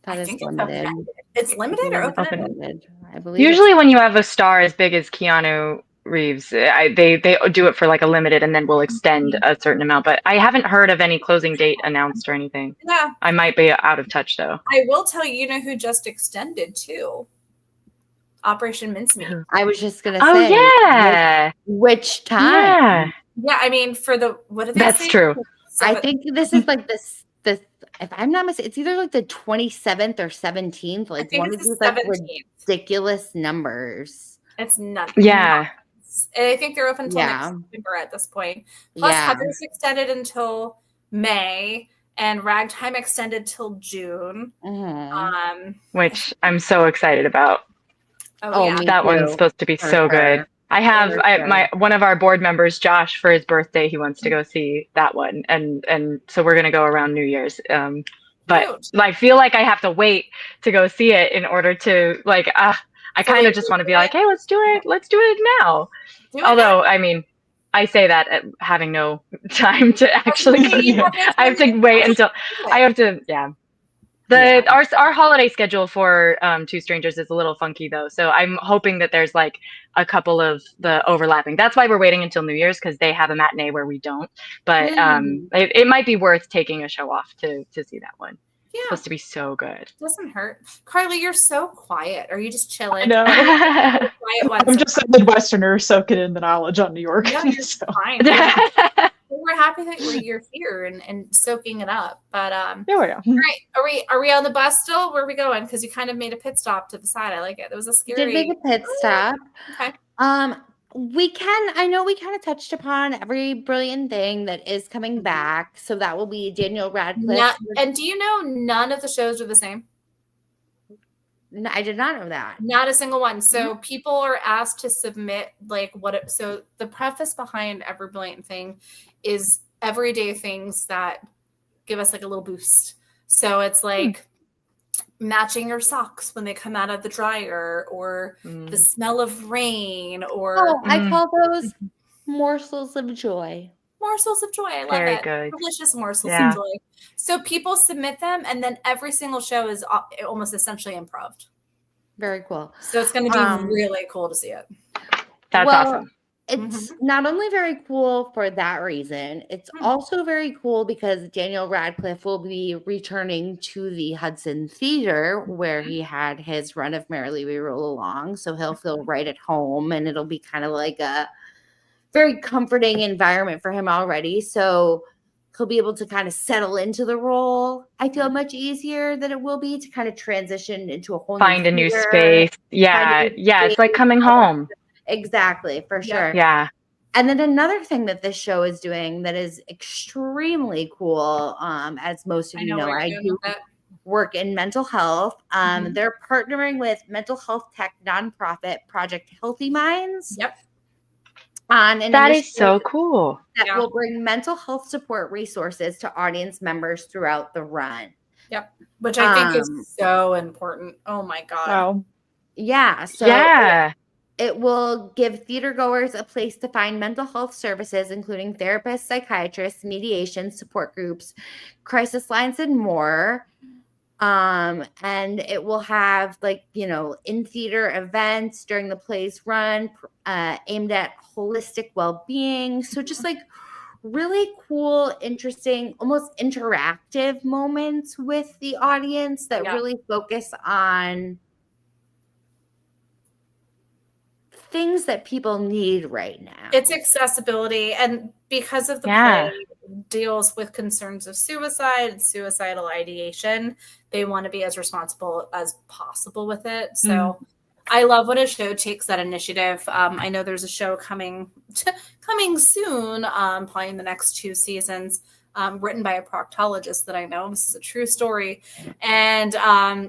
That is limited. It's limited or open-ended? I believe. Usually, when you have a star as big as Keanu Reeves, they do it for like a limited, and then we'll extend a certain amount. But I haven't heard of any closing date announced or anything. Yeah, I might be out of touch though. I will tell you, who just extended too? Operation Mincemeat. I was just gonna say. Oh yeah. Which time? Yeah. Yeah, I mean, for the what did they That's say? true. I think this is like this. If I'm not mistaken, it's either like the 27th or 17th. Like one of these like ridiculous numbers. It's nuts. Yeah. And I think they're open until next September at this point. Plus, Heather's extended until May, and Ragtime extended till June. Which I'm so excited about. Oh yeah. That one's supposed to be so good. I have one of our board members, Josh, for his birthday, he wants to go see that one, and so we're gonna go around New Year's. But I feel like I have to wait to go see it in order to I kind of just want to be like, hey, let's do it now. Although, I mean, I say that having no time to actually go. I have to wait until Our holiday schedule for Two Strangers is a little funky though, so I'm hoping that there's like a couple of the overlapping. That's why we're waiting until New Year's, because they have a matinee where we don't. But it might be worth taking a show off to see that one. Yeah. It's supposed to be so good. Doesn't hurt. Carly, you're so quiet. Are you just chilling? No. I'm just a Midwesterner soaking in the knowledge on New York. No, you're fine. We're happy that you're here and soaking it up. But there we go. All right, are we on the bus still? Where are we going? Because you kind of made a pit stop to the side. I like it. It was a scary. Did make a pit stop. Okay. I know we kind of touched upon every brilliant thing that is coming back. So that will be Daniel Radcliffe. And do you know none of the shows are the same? No, I did not know that. Not a single one. So people are asked to submit so the preface behind every brilliant thing is everyday things that give us like a little boost. So it's like matching your socks when they come out of the dryer, or the smell of rain, or I call those morsels of joy. Morsels of joy. I love Very it. good. Delicious morsels of joy. So people submit them, and then every single show is almost essentially improv. Very cool. So it's going to be really cool to see it. That's awesome. It's not only very cool for that reason, it's also very cool because Daniel Radcliffe will be returning to the Hudson Theater where he had his run of Merrily We Roll Along. So he'll feel right at home, and it'll be kind of like a very comforting environment for him already. So he'll be able to kind of settle into the role. I feel much easier than it will be to kind of transition into a whole new space. Yeah. It's like coming home. Exactly, for sure. Yeah. And then another thing that this show is doing that is extremely cool, as most of you know, I do work in mental health. They're partnering with mental health tech nonprofit Project Healthy Minds. Yep. That is so cool. That will bring mental health support resources to audience members throughout the run. Yep. Which I think is so important. Oh my God. Wow. Yeah. So it will give theater goers a place to find mental health services, including therapists, psychiatrists, mediation, support groups, crisis lines, and more. And it will have in-theater events during the play's run aimed at holistic well-being. So just like really cool, interesting, almost interactive moments with the audience that really focus on things that people need right now. It's accessibility, and because of the play deals with concerns of suicide and suicidal ideation, they want to be as responsible as possible with it. So I love when a show takes that initiative. I know there's a show coming soon, probably in the next 2 seasons, written by a proctologist that I know. This is a true story. And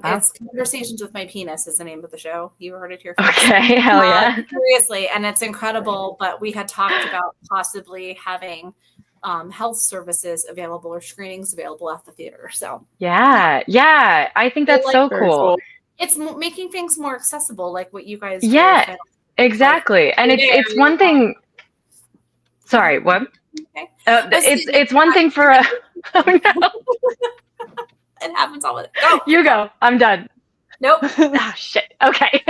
it's Conversations with My Penis is the name of the show. You heard it here first. Okay, hell yeah. Seriously, and it's incredible. But we had talked about possibly having health services available or screenings available at the theater. So yeah, I think that's so cool. It's making things more accessible, like what you guys do. Yeah, exactly. And it's one thing. Sorry, what? Okay. It's one thing for a. Oh no! It happens all the time. Go. You go. I'm done. Nope. Oh shit. Okay.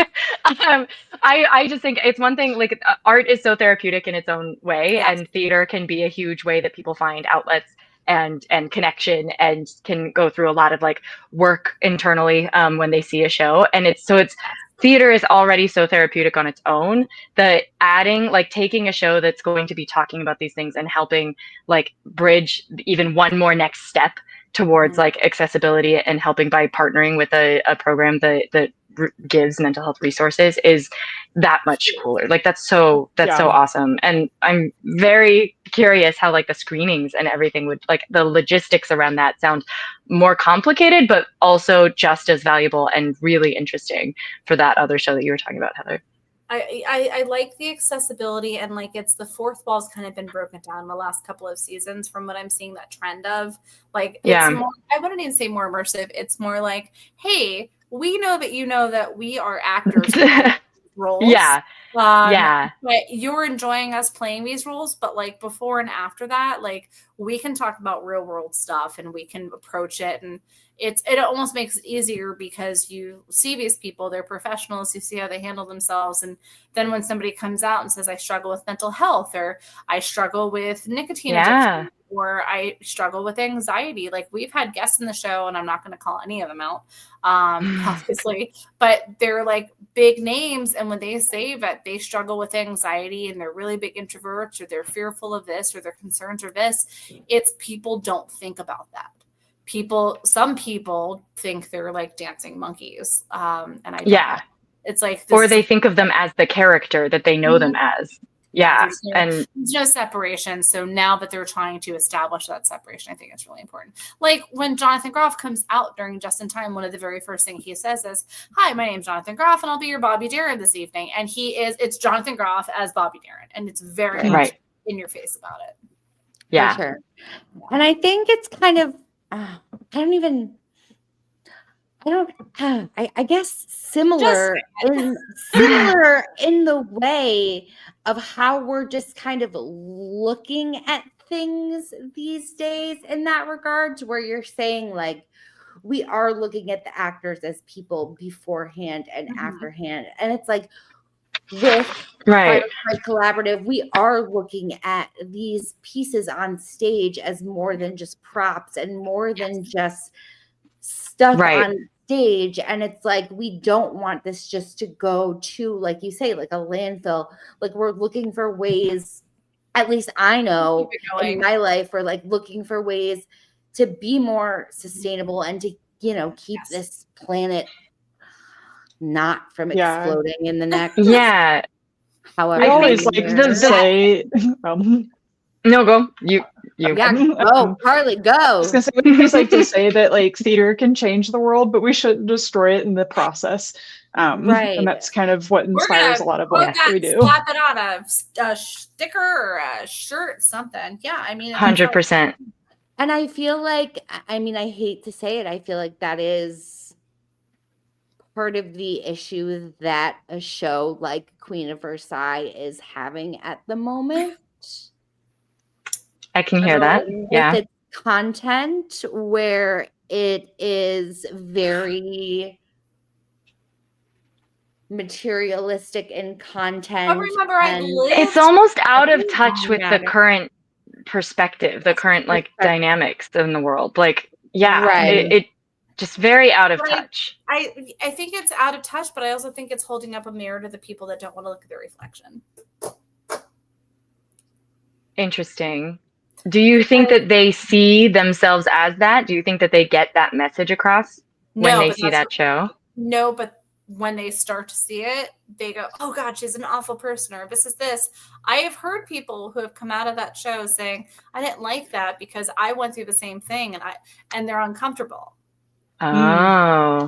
I just think it's one thing. Like art is so therapeutic in its own way, and theater can be a huge way that people find outlets and connection, and can go through a lot of like work internally when they see a show. And it's theater is already so therapeutic on its own that adding, like taking a show that's going to be talking about these things and helping like bridge even one more next step towards like accessibility and helping by partnering with a program that gives mental health resources is that much cooler. Like that's so awesome. And I'm very curious how like the screenings and everything would, like the logistics around that sound more complicated, but also just as valuable and really interesting for that other show that you were talking about, Heather. I like the accessibility, and like it's the fourth wall's kind of been broken down the last couple of seasons from what I'm seeing that trend of. Like it's more, I wouldn't even say more immersive. It's more like, hey, we know that you know that we are actors roles. But you're enjoying us playing these roles, but like before and after that, like we can talk about real world stuff and we can approach it, and it almost makes it easier because you see these people, they're professionals, you see how they handle themselves. And then when somebody comes out and says, I struggle with mental health, or I struggle with nicotine addiction, or I struggle with anxiety. Like we've had guests in the show, and I'm not going to call any of them out, obviously, but they're like big names. And when they say that they struggle with anxiety and they're really big introverts, or they're fearful of this, or their concerns are this, it's people don't think about that. Some people think they're like dancing monkeys. And I don't. It's like, or they think of them as the character that they know them as. There's no separation. So now that they're trying to establish that separation, I think it's really important. Like when Jonathan Groff comes out during Just in Time, one of the very first things he says is, hi, my name's Jonathan Groff, and I'll be your Bobby Darin this evening. And it's Jonathan Groff as Bobby Darin. And it's very much in your face about it. Yeah. For sure. And I think it's kind of, I guess similar in the way of how we're just kind of looking at things these days in that regards, where you're saying like we are looking at the actors as people beforehand and afterhand. And it's like with collaborative, we are looking at these pieces on stage as more than just props and more than just stuff on stage. And it's like we don't want this just to go to, like you say, like a landfill. Like we're looking for ways, at least I know in my life, we're like looking for ways to be more sustainable and to, keep this planet not from exploding in the next. However, I always like to say, no, go. You. Carly, go. I was gonna say, we always like to say that like theater can change the world, but we shouldn't destroy it in the process. And that's kind of what inspires a lot of what we do. Slap it on a sticker or a shirt, something. Yeah, I mean, 100%. And I feel like, I hate to say it, I feel like that is part of the issue that a show like Queen of Versailles is having at the moment. I can hear that. With its content, where it is very materialistic in content. But remember, it's almost out of touch with the current perspective, the current like dynamics in the world. Like, Just very out of But touch. I think it's out of touch, but I also think it's holding up a mirror to the people that don't want to look at their reflection. Interesting. Do you think that they see themselves as that? Do you think that they get that message across when they see that show? No, but when they start to see it, they go, oh God, she's an awful person, or this is this. I have heard people who have come out of that show saying, I didn't like that because I went through the same thing and they're uncomfortable. Oh.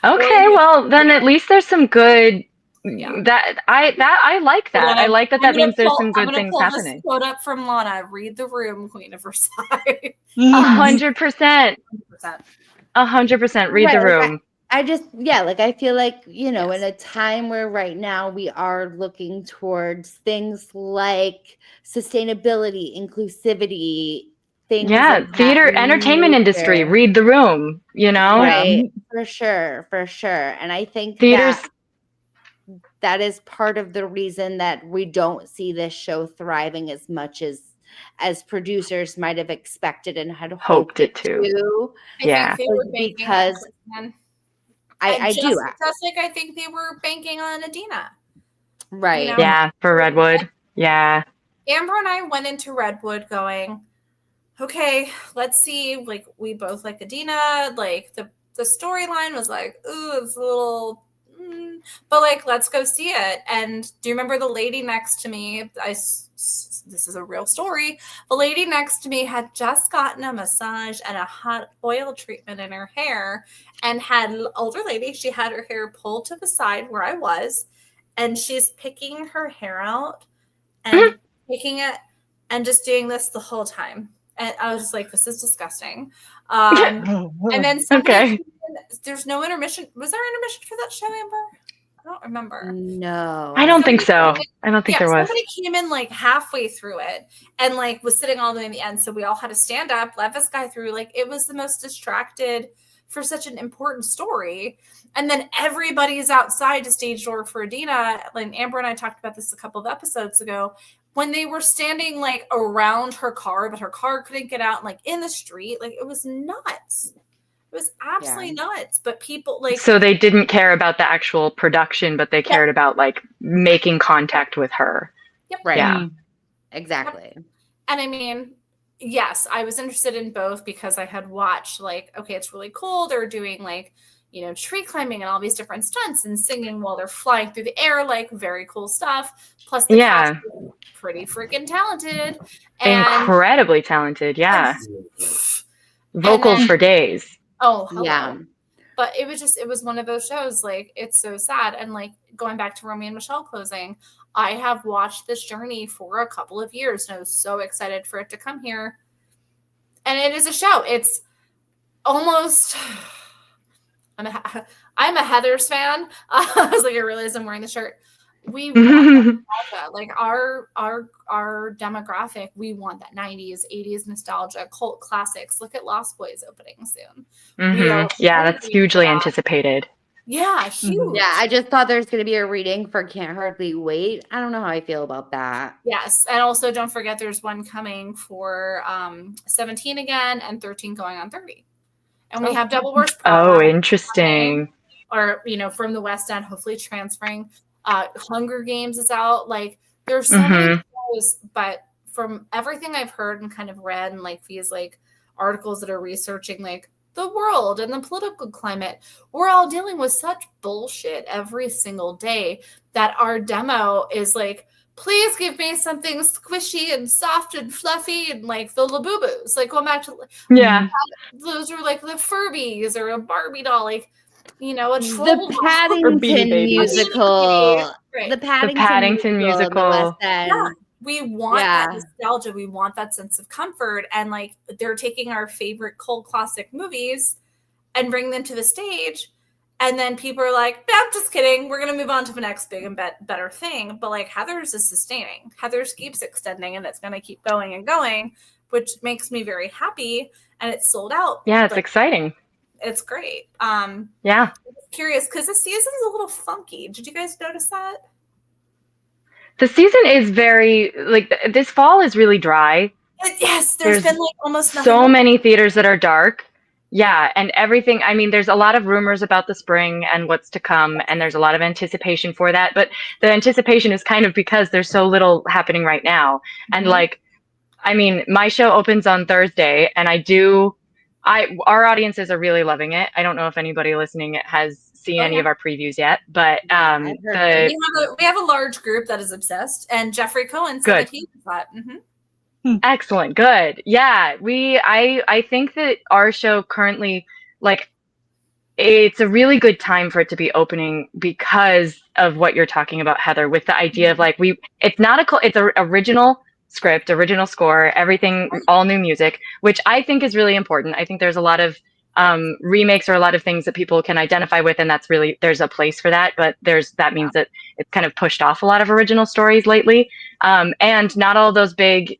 Okay, well then at least there's some good I like that. I like that means there's some good things happening. This quote up from Lana, read the room, Queen of Versailles. 100%. 100% read the room. I just, like, I feel like, in a time where right now we are looking towards things like sustainability, inclusivity, things. Yeah, theater, entertainment industry, read the room, Right, for sure. And I think theaters, that is part of the reason that we don't see this show thriving as much as producers might have expected and had hoped it to. Yeah, because I do. Just like I think they were banking on Adina. Right. Yeah, for Redwood. Yeah. Amber and I went into Redwood going, okay, let's see. Like, we both like Adina. Like, the storyline was like, ooh, it's a little, but like, let's go see it. And do you remember the lady next to me? This is a real story. The lady next to me had just gotten a massage and a hot oil treatment in her hair, and had an older lady. She had her hair pulled to the side where I was, and she's picking her hair out and picking it and just doing this the whole time. And I was just like, this is disgusting. And then there's no intermission. Was there intermission for that show, Amber? I don't remember. No. I don't think so. I don't think there was. Somebody came in like halfway through it and like was sitting all the way in the end. So we all had to stand up, let this guy through. Like, it was the most distracted for such an important story. And then everybody's outside to stage door for Adina. Like, Amber and I talked about this a couple of episodes ago, when they were standing like around her car, but her car couldn't get out, like in the street. Like, it was nuts. It was absolutely nuts. But people like, so they didn't care about the actual production, but they cared about like making contact with her. Yep. Right. Yeah. Exactly. Yep. And I mean, yes, I was interested in both because I had watched like, okay, it's really cool. They're doing like, tree climbing and all these different stunts and singing while they're flying through the air, like very cool stuff. Plus the cast is pretty freaking talented. Incredibly talented. Yeah. Vocals for days. Oh, hello. Yeah. But it was one of those shows, like, it's so sad. And like, going back to Romeo and Michelle closing, I have watched this journey for a couple of years and I was so excited for it to come here. And it is a show. It's almost, I'm a Heathers fan. I was like, I realized I'm wearing the shirt. We want that. Like, our demographic, we want that 90s, 80s nostalgia, cult classics. Look at Lost Boys opening soon. Yeah, that's hugely anticipated. Yeah, huge. Yeah, I just thought there's going to be a reading for Can't Hardly Wait. I don't know how I feel about that. Yes, and also don't forget there's one coming for 17 again and 13 going on 30. And we have Double Worst Oh, interesting. Or, from the West End, hopefully transferring. Hunger Games is out. Like, there's so many shows, but from everything I've heard and kind of read and like these like articles that are researching like the world and the political climate, we're all dealing with such bullshit every single day that our demo is like, please give me something squishy and soft and fluffy and like the Labubu's. Like, going back to those are like the Furbies or a Barbie doll, like, a troll. The Paddington musical. Right. The Paddington musical. The West End. Yeah. We want that nostalgia. We want that sense of comfort. And like, they're taking our favorite cult classic movies and bring them to the stage. And then people are like, I'm just kidding. We're going to move on to the next big and better thing. But like, Heathers is sustaining. Heathers keeps extending and it's going to keep going and going, which makes me very happy. And it's sold out. Yeah, it's exciting. It's great. Yeah. I'm curious because the season's a little funky. Did you guys notice that? The season is very, like, this fall is really dry. Yes, there's been like almost nothing. So many theaters that are dark. Yeah, and everything. I mean, there's a lot of rumors about the spring and what's to come, and there's a lot of anticipation for that. But the anticipation is kind of because there's so little happening right now. And like, I mean, my show opens on Thursday, and our audiences are really loving it. I don't know if anybody listening has seen any of our previews yet, but we have a large group that is obsessed, and Jeffrey Cohen said that he was that. Excellent. Good. Yeah. I think that our show currently, like, it's a really good time for it to be opening because of what you're talking about, Heather, with the idea of like, it's an original script, original score, everything, all new music, which I think is really important. I think there's a lot of remakes or a lot of things that people can identify with, and there's a place for that, but that means that it's kind of pushed off a lot of original stories lately. And not all those big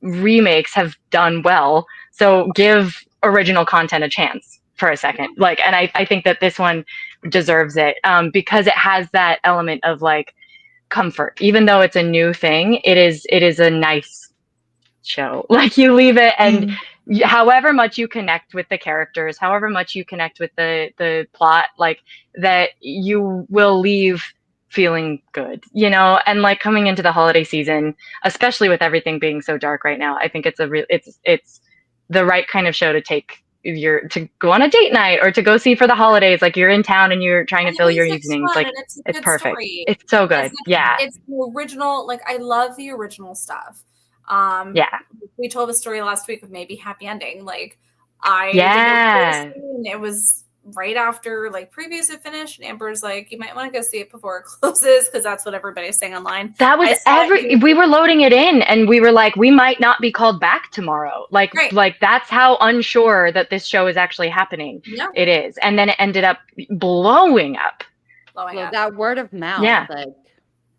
remakes have done well, so give original content a chance for a second. Like, and I think that this one deserves it because it has that element of like comfort. Even though it's a new thing, it is a nice show. Like, you leave it, and however much you connect with the characters, however much you connect with the plot, like, that you will leave feeling good, you know. And like, coming into the holiday season, especially with everything being so dark right now, I think it's the right kind of show to to go on a date night or to go see for the holidays. Like, you're in town and you're trying to fill your evenings. Like, it's perfect. Story. It's so good. It's the original. Like, I love the original stuff. We told the story last week of maybe happy ending. Like, it was right after like previews had finished, and Amber's like, you might want to go see it before it closes, because that's what everybody's saying online. That was we were loading it in, and we were like, we might not be called back tomorrow. Like, like, that's how unsure that this show is actually happening. It is. And then it ended up blowing up. That word of mouth. It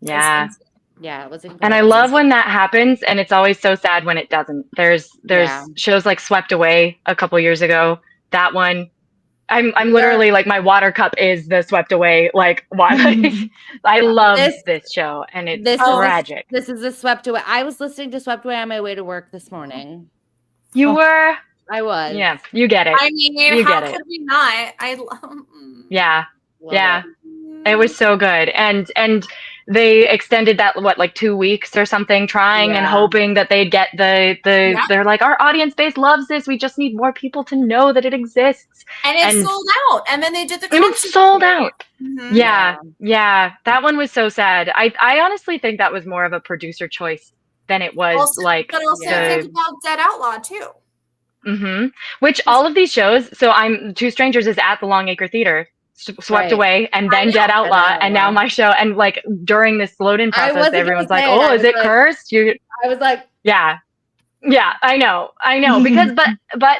was incredible. And I love when that happens, and it's always so sad when it doesn't. There's shows like Swept Away a couple years ago. That one, I'm literally like, my water cup is the Swept Away like water. I love this show, and it's tragic. This is the Swept Away. I was listening to Swept Away on my way to work this morning. You were? I was. Yeah, you get it. I mean, how could we not? It was so good, and they extended that like 2 weeks or something, trying and hoping that they'd get they're like, our audience base loves this, we just need more people to know that it exists. And it sold out, and then they did the it's sold out. That one was so sad. I honestly think that was more of a producer choice than it was but also think about Dead Outlaw too. Which all of these shows, so Two Strangers is at the Longacre Theater, Swept Away, and then Dead Outlaw, and now my show. And like, during this load-in process, everyone's like, "Oh, is it cursed?" I was like, "Yeah, I know," because but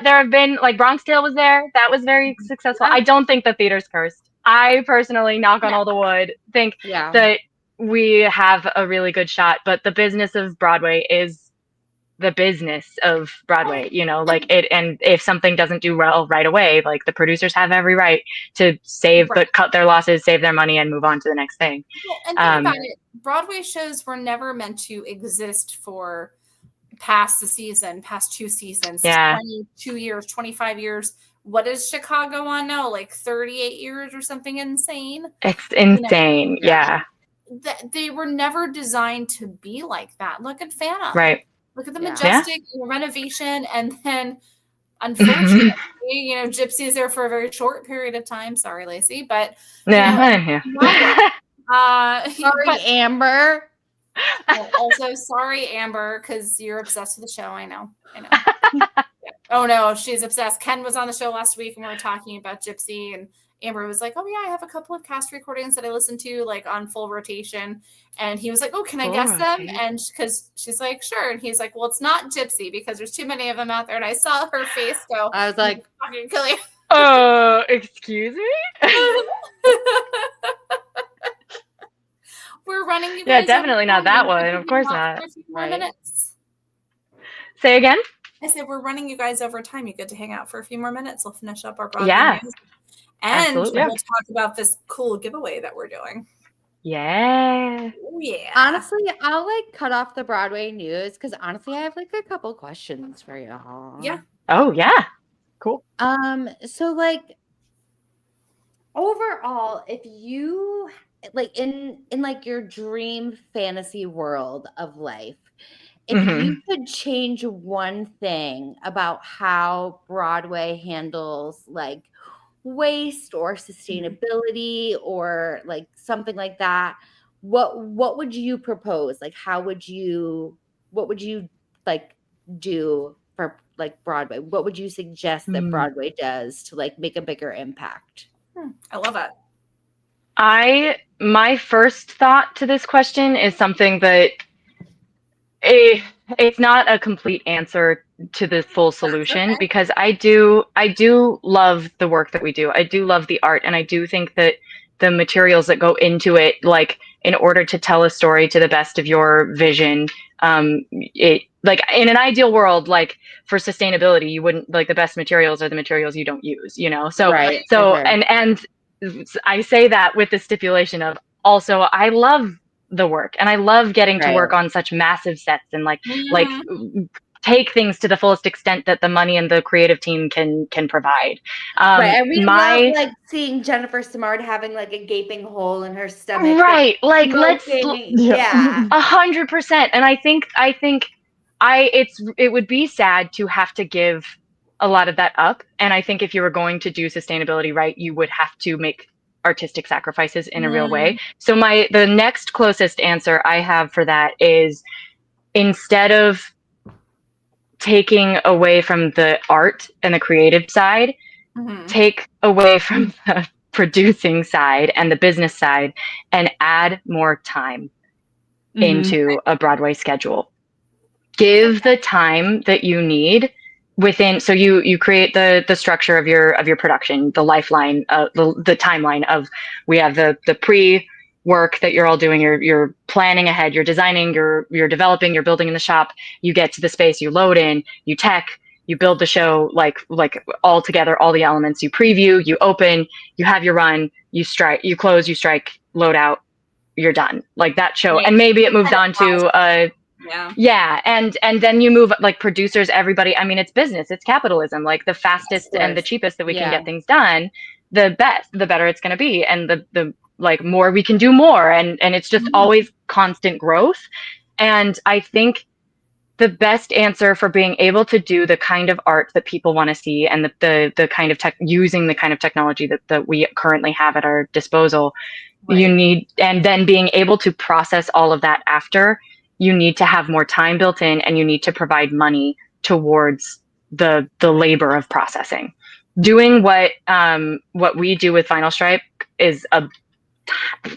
there have been, like, Bronx Tale was there, that was very successful. I don't think the theater's cursed. I personally, knock on all the wood, think that we have a really good shot. But the business of Broadway is the business of Broadway, you know, like it. And if something doesn't do well right away, like, the producers have every right to cut their losses, save their money, and move on to the next thing. And think about it, Broadway shows were never meant to exist for past the season, past 2 seasons, 22 years, 25 years. What is Chicago on now? Like 38 years or something insane. It's insane. They were never designed to be like that. Look at Fana. Right. Look at the majestic renovation, and then, unfortunately, you know, Gypsy is there for a very short period of time. Sorry, Lacey, but sorry, Amber. Also, sorry, Amber, because you're obsessed with the show. I know. Oh no, she's obsessed. Ken was on the show last week, and we were talking about Gypsy, and Amber was like, "Oh yeah, I have a couple of cast recordings that I listen to like on full rotation." And he was like, "Oh, can I guess them?" And because she's like, "Sure." And he's like, "Well, it's not Gypsy because there's too many of them out there." And I saw her face go. I was like, "Fucking kill you." Excuse me. We're running you guys. Yeah, definitely not that one. Of course not. For a few more minutes. Say again. I said, we're running you guys over time. You get to hang out for a few more minutes. We'll finish up our Broadway news. And we'll talk about this cool giveaway that we're doing. Yeah. Oh, yeah. Honestly, I'll like cut off the Broadway news because honestly, I have like a couple questions for y'all. Yeah. Oh, yeah. Cool. So like overall, if you like in like your dream fantasy world of life, if you could change one thing about how Broadway handles like waste or sustainability or like something like that, what would you propose? Like what would you like do for like Broadway? What would you suggest that Broadway does to like make a bigger impact? I love it. My first thought to this question is something that it's not a complete answer to the full solution, okay. because I do love the work that we do. I do love the art, and I do think that the materials that go into it, like in order to tell a story to the best of your vision, it like in an ideal world, like for sustainability, you wouldn't like the best materials are the materials you don't use, you know? So Right, so for sure. and I say that with the stipulation of also I love the work and I love getting to work on such massive sets and like take things to the fullest extent that the money and the creative team can provide. Right, and we love like seeing Jennifer Simard having like a gaping hole in her stomach. Right, like let's 100%. And I think it would be sad to have to give a lot of that up. And I think if you were going to do sustainability right, you would have to make artistic sacrifices in a real way. So the next closest answer I have for that is, instead of taking away from the art and the creative side, take away from the producing side and the business side and add more time into a Broadway schedule. Give the time that you need within, so you create the structure of your production, the lifeline, the timeline of, we have the pre work that you're all doing, you're planning ahead, you're designing, you're developing, you're building in the shop, you get to the space, you load in, you tech, you build the show, like all together, all the elements, you preview, you open, you have your run, you strike, you close, you strike, load out, you're done. Like that show. And maybe it moves on to and then you move, like producers, everybody, I mean, it's business, it's capitalism, like the fastest and the cheapest that we can get things done, the better it's going to be, and the like more we can do more, and it's just always constant growth. And I think the best answer for being able to do the kind of art that people want to see, and the kind of using the kind of technology that we currently have at our disposal, you need, and then being able to process all of that after, you need to have more time built in, and you need to provide money towards the labor of processing. Doing what we do with Final Stripe is a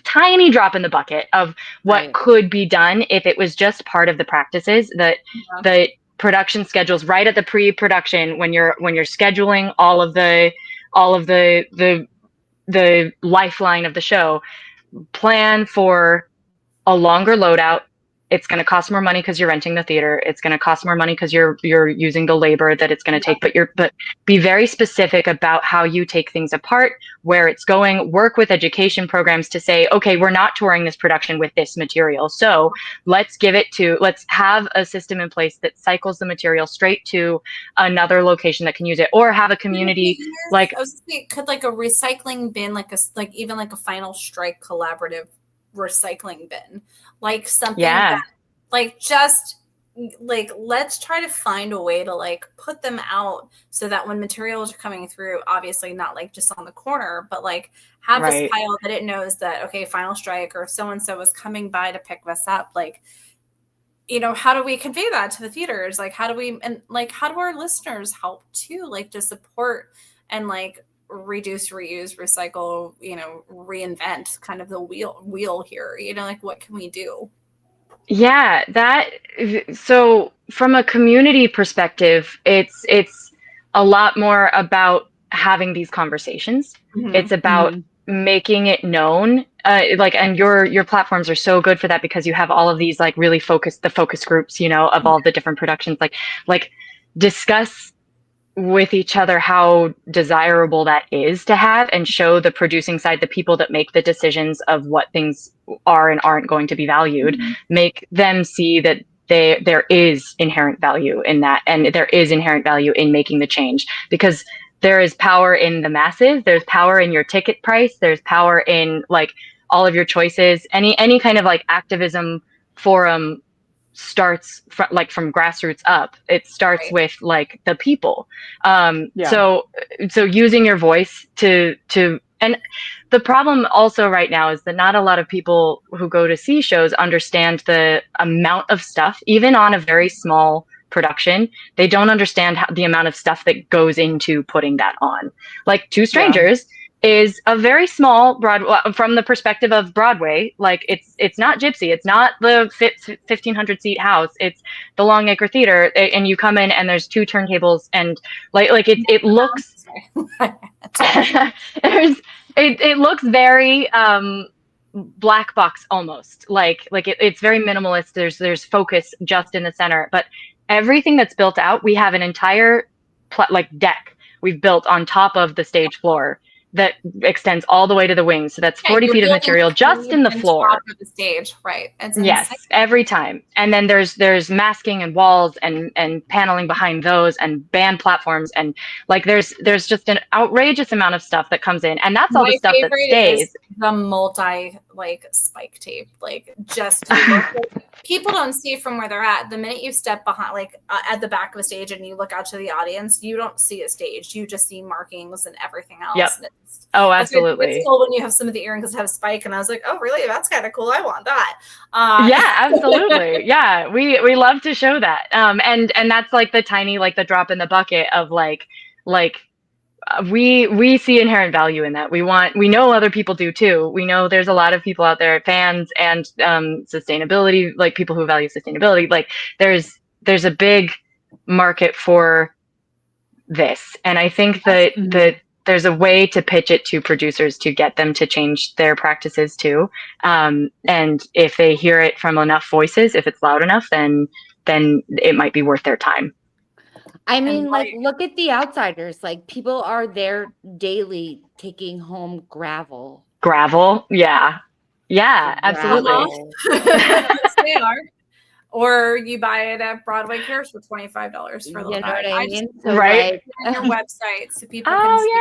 tiny drop in the bucket of what could be done if it was just part of the practices that the production schedules right at the pre-production, when you're scheduling all of the lifeline of the show. Plan for a longer loadout. It's going to cost more money because you're renting the theater. It's going to cost more money because you're using the labor that it's going to take. But be very specific about how you take things apart, where it's going. Work with education programs to say, okay, we're not touring this production with this material, so let's have a system in place that cycles the material straight to another location that can use it, or have a community like. I was thinking, could like a recycling bin, even like a Final Strike collaborative recycling bin, like something that, like, just like, let's try to find a way to like put them out so that when materials are coming through, obviously not like just on the corner, but like have this pile that it knows that, okay, Final Strike or so and so is coming by to pick this up. Like, you know, how do we convey that to the theaters? Like, how do our listeners help too, like to support and like reduce, reuse, recycle, you know, reinvent kind of the wheel here, you know, like what can we do? Yeah, so from a community perspective, it's a lot more about having these conversations. It's about making it known, and your platforms are so good for that, because you have all of these like really focus groups, you know, of all the different productions, like discuss with each other how desirable that is to have, and show the producing side, the people that make the decisions of what things are and aren't going to be valued, make them see that there is inherent value in that, and there is inherent value in making the change, because there is power in the masses. There's power in your ticket price. There's power in like all of your choices. Any kind of like activism forum starts from grassroots up. It starts with like the people. So using your voice to and the problem also right now is that not a lot of people who go to see shows understand the amount of stuff, even on a very small production. They don't understand the amount of stuff that goes into putting that on. Like Two Strangers is a very small from the perspective of Broadway. Like it's not Gypsy, it's not the 1,500 seat house, it's the Longacre Theater, and you come in and there's 2 turntables, and it looks it looks very black box almost, it's very minimalist. There's focus just in the center, but everything that's built out, we have an entire deck we've built on top of the stage floor that extends all the way to the wings. So that's 40 feet of material just in the floor. Top of the stage, right? Yes, every time. And then there's masking and walls and paneling behind those, and band platforms, and there's just an outrageous amount of stuff that comes in, and that's all the stuff that stays. Is the multi spike tape, people don't see from where they're at. The minute you step behind, at the back of a stage, and you look out to the audience, you don't see a stage. You just see markings and everything else. Yep. Oh, absolutely. It's cool when you have some of the earrings that have spike, and I was like, oh, really? That's kind of cool. I want that. Yeah, absolutely. Yeah, we love to show that. And that's the tiny, the drop in the bucket of we see inherent value in that. We know other people do too. We know there's a lot of people out there, fans and sustainability, people who value sustainability. There's a big market for this, and I think that there's a way to pitch it to producers to get them to change their practices too. And if they hear it from enough voices, if it's loud enough, then it might be worth their time. I mean, look at The Outsiders. People are there daily taking home gravel. Gravel? Yeah. Yeah, absolutely. Yes, they are. Or you buy it at Broadway Cares for $25 for the You know what I mean? Right. On your website, so people can see.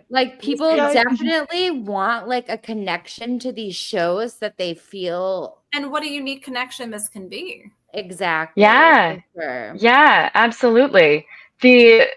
Yeah. People definitely want a connection to these shows that they feel. And what a unique connection this can be. Exactly. Yeah. Sure. Yeah, absolutely. The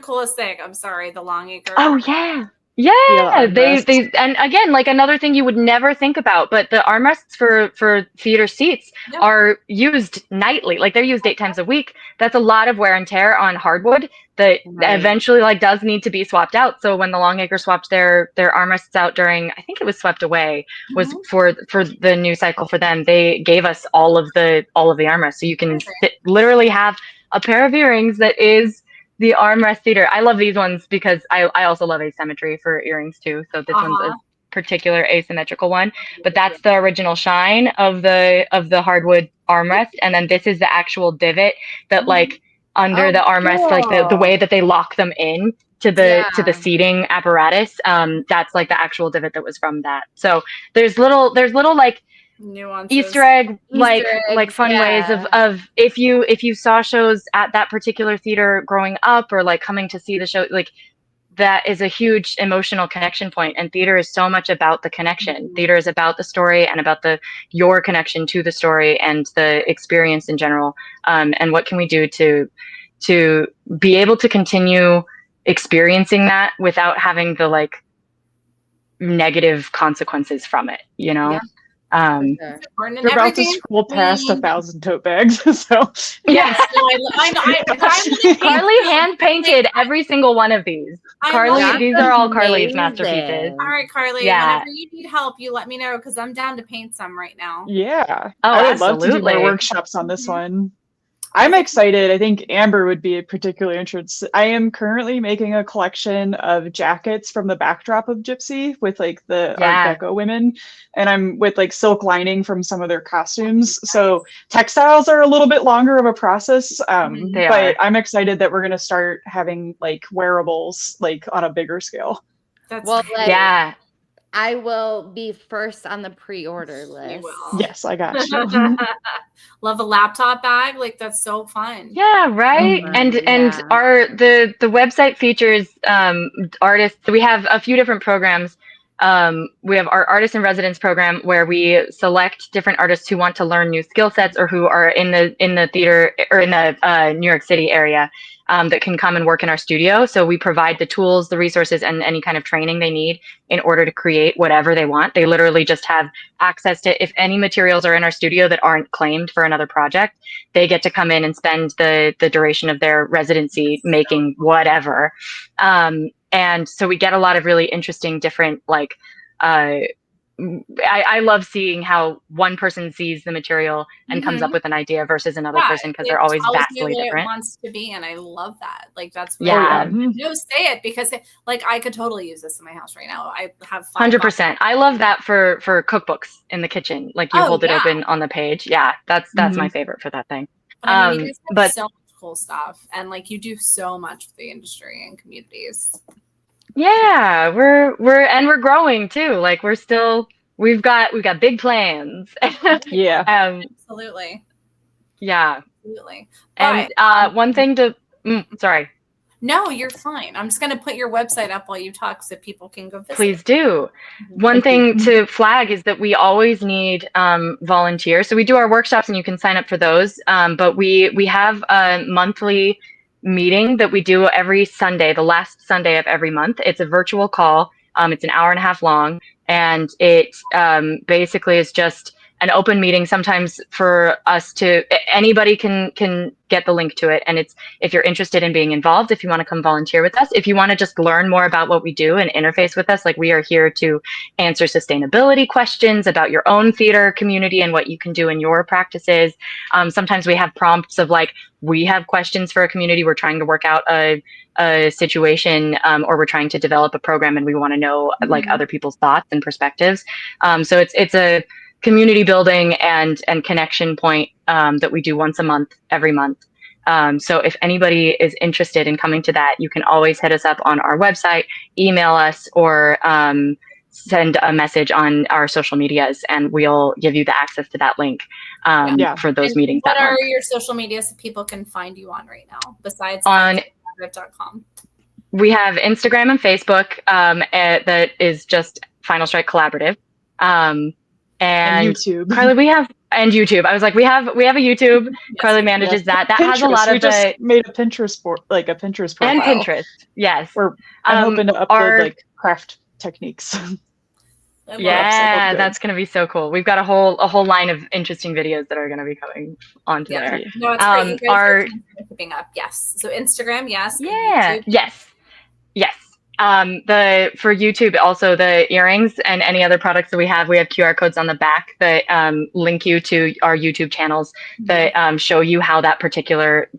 coolest thing. I'm sorry, the Longacre. Oh yeah. Yeah, they and again, another thing you would never think about, but the armrests for theater seats are used nightly. They're used 8 times a week. That's a lot of wear and tear on hardwood that eventually does need to be swapped out. So when the Longacre swapped their armrests out during, I think it was Swept Away, was for the new cycle for them, they gave us all of the armrests, so you can literally have a pair of earrings that is the armrest theater. I love these ones because I also love asymmetry for earrings too. So this one's a particular asymmetrical one, but that's the original shine of the hardwood armrest. And then this is the actual divot that under the armrest, the way that they lock them in to the seating apparatus. That's the actual divot that was from that. So there's little nuances. Easter egg fun ways of if you saw shows at that particular theater growing up, or coming to see the show, that is a huge emotional connection point. And theater is so much about the connection. Theater is about the story and about your connection to the story and the experience in general. And what can we do to be able to continue experiencing that without having the negative consequences from it, You're about to scroll past 1,000 tote bags. So yeah, Carly hand painted every single one of these. Carly, these are all Carly's masterpieces. All right, Carly. Whenever you need help, you let me know, because I'm down to paint some right now. Yeah, oh, I would love to do more workshops on this one. I'm excited. I think Amber would be particularly interested. I am currently making a collection of jackets from the backdrop of Gypsy with the Art Deco women, and I'm with silk lining from some of their costumes. So textiles are a little bit longer of a process, but I'm excited that we're going to start having wearables on a bigger scale. That's I will be first on the pre-order list. You will. Yes, I got you. Love a laptop bag. Like, that's so fun. Yeah, right. fun, And yeah. our the website features artists. So we have a few different programs. We have our artist in residence program where we select different artists who want to learn new skill sets or who are in the theater or in the New York City area that can come and work in our studio. So we provide the tools, the resources, and any kind of training they need in order to create whatever they want. They literally just have access to, if any materials are in our studio that aren't claimed for another project, they get to come in and spend the duration of their residency making whatever. And so we get a lot of really interesting different like I love seeing how one person sees the material and comes up with an idea versus another person, because they're always tells me vastly what different. it wants to be, and I love that. Like, that's Yeah. no, say it, because like I could totally use this in my house right now. I have 100%. I love that for cookbooks in the kitchen. Like, you hold it open on the page. Yeah, that's my favorite for that thing. But I mean, you guys have so much cool stuff, and like you do so much for the industry and communities. Yeah, we're growing too. Like, we've got big plans. Yeah. Absolutely. Yeah. Absolutely. And one thing to sorry. No, you're fine. I'm just going to put your website up while you talk so people can go visit. Please do. One thing to flag is that we always need volunteers. So we do our workshops, and you can sign up for those. But we have a monthly meeting that we do every Sunday, the last Sunday of every month. It's a virtual call. It's an hour and a half long, and it basically is just an open meeting. Sometimes for us to, anybody can get the link to it. And it's, if you're interested in being involved, if you want to come volunteer with us, if you want to just learn more about what we do and interface with us, like, we are here to answer sustainability questions about your own theater community and what you can do in your practices. Sometimes we have prompts of like, we have questions for a community. We're trying to work out a situation, or we're trying to develop a program, and we want to know like other people's thoughts and perspectives. So it's a community building and connection point that we do once a month, every month. So if anybody is interested in coming to that, you can always hit us up on our website, email us, or send a message on our social medias, and we'll give you the access to that link for those meetings. What are your social medias that people can find you on right now, besides on .com? We have Instagram and Facebook that is just Final Strike Collaborative. And YouTube. Carly, YouTube. I was like, we have a YouTube. Yes, Carly manages that. That Pinterest. has a lot of just made a Pinterest Pinterest profile. And Pinterest, yes. Where I'm hoping to upload like craft techniques. Yeah, that's gonna be so cool. We've got a whole line of interesting videos that are gonna be coming onto there. No, it's great. You guys are keeping up. Yes. So Instagram, yes. Yeah. YouTube. Yes. For YouTube, also the earrings and any other products that we have QR codes on the back that link you to our YouTube channels that show you how that particular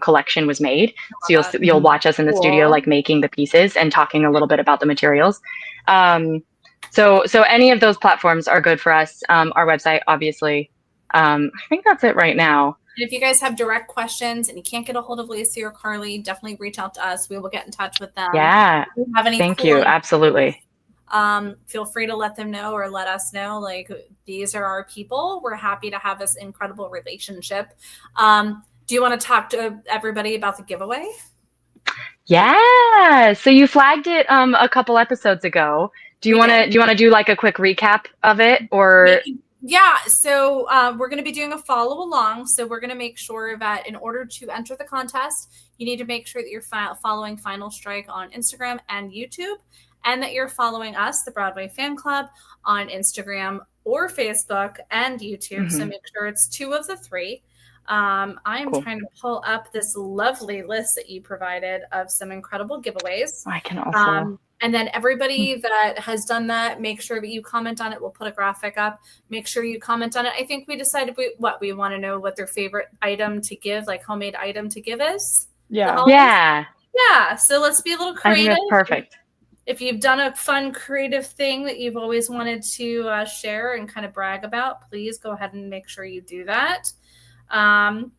collection was made. So you'll watch us in the studio, like making the pieces and talking a little bit about the materials. So any of those platforms are good for us. Our website, obviously. I think that's it right now. And if you guys have direct questions and you can't get a hold of Lacey or Carly, definitely reach out to us. We will get in touch with them. Yeah. If you have any Thank you. Absolutely. Feel free to let them know or let us know, like, these are our people. We're happy to have this incredible relationship. Do you want to talk to everybody about the giveaway? Yeah. So you flagged it a couple episodes ago. Do you want to do like a quick recap of it, or? Yeah, so we're going to be doing a follow along. So we're going to make sure that in order to enter the contest, you need to make sure that you're following Final Strike on Instagram and YouTube, and that you're following us, the Broadway Fan Club, on Instagram or Facebook and YouTube. So make sure it's 2 of the 3. I'm trying to pull up this lovely list that you provided of some incredible giveaways. I can also. And then everybody that has done that, make sure that you comment on it. We'll put a graphic up. Make sure you comment on it. I think we decided we want to know what their favorite item to give, like homemade item to give is. Yeah. Yeah. So let's be a little creative. I think that's perfect. If you've done a fun, creative thing that you've always wanted to share and kind of brag about, please go ahead and make sure you do that. I'm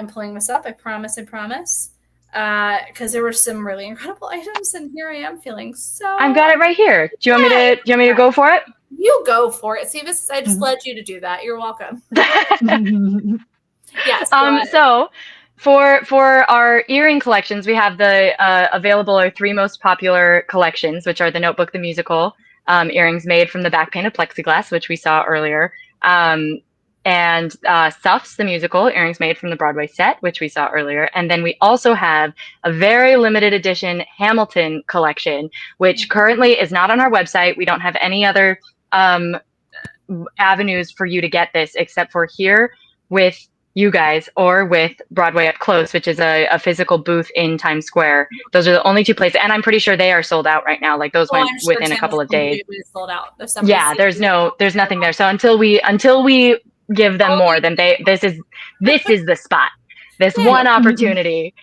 pulling this up. I promise. because there were some really incredible items, and here I am feeling so. I've got it right here. Do you want me to go for it? You go for it. See, I just led you to do that. You're welcome. Yes. So for our earring collections, we have the available our 3 most popular collections, which are the Notebook the Musical, earrings made from the back painted plexiglass, which we saw earlier, and Stuffs the Musical, earrings made from the Broadway set, which we saw earlier. And then we also have a very limited edition Hamilton collection, which currently is not on our website. We don't have any other avenues for you to get this except for here with you guys or with Broadway Up Close, which is a physical booth in Times Square. Those are the only 2 places, and I'm pretty sure they are sold out right now. Like those went within a couple of days. Sold out. Yeah, there's nothing there. So until we give them more, then this is the spot. This one opportunity.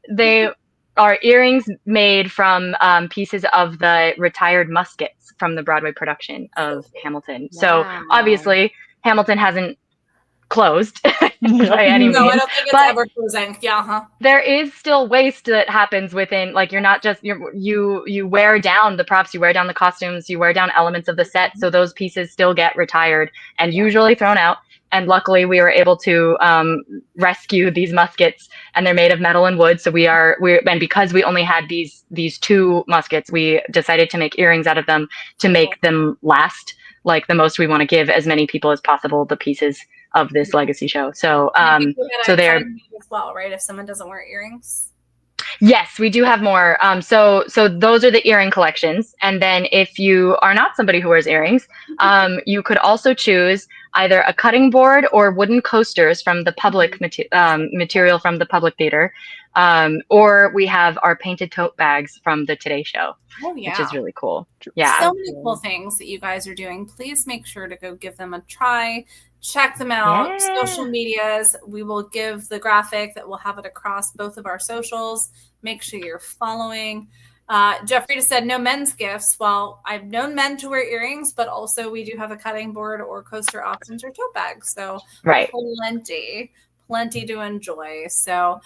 They are earrings made from pieces of the retired muskets from the Broadway production of Hamilton. Wow. So obviously Hamilton hasn't closed by any means. No, I don't think it's ever closing. Yeah, there is still waste that happens within, like, you're not just, you wear down the props, you wear down the costumes, you wear down elements of the set, so those pieces still get retired and usually thrown out. And luckily we were able to rescue these muskets, and they're made of metal and wood. So and because we only had these 2 muskets, we decided to make earrings out of them to make them last. Like, the most we want to give as many people as possible the pieces of this legacy show. So so they're as well, right? If someone doesn't wear earrings. Yes, we do have more. So those are the earring collections. And then if you are not somebody who wears earrings, you could also choose either a cutting board or wooden coasters from the public material from the Public Theater. Or we have our painted tote bags from the Today Show, which is really cool. Yeah. So many cool things that you guys are doing. Please make sure to go give them a try. Check them out. Yeah. Social medias. We will give the graphic that we'll have it across both of our socials. Make sure you're following. Jeffrey just said no men's gifts. Well, I've known men to wear earrings, but also we do have a cutting board or coaster options or tote bags. So plenty to enjoy. So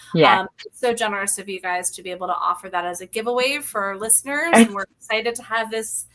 so generous of you guys to be able to offer that as a giveaway for our listeners. And we're excited to have this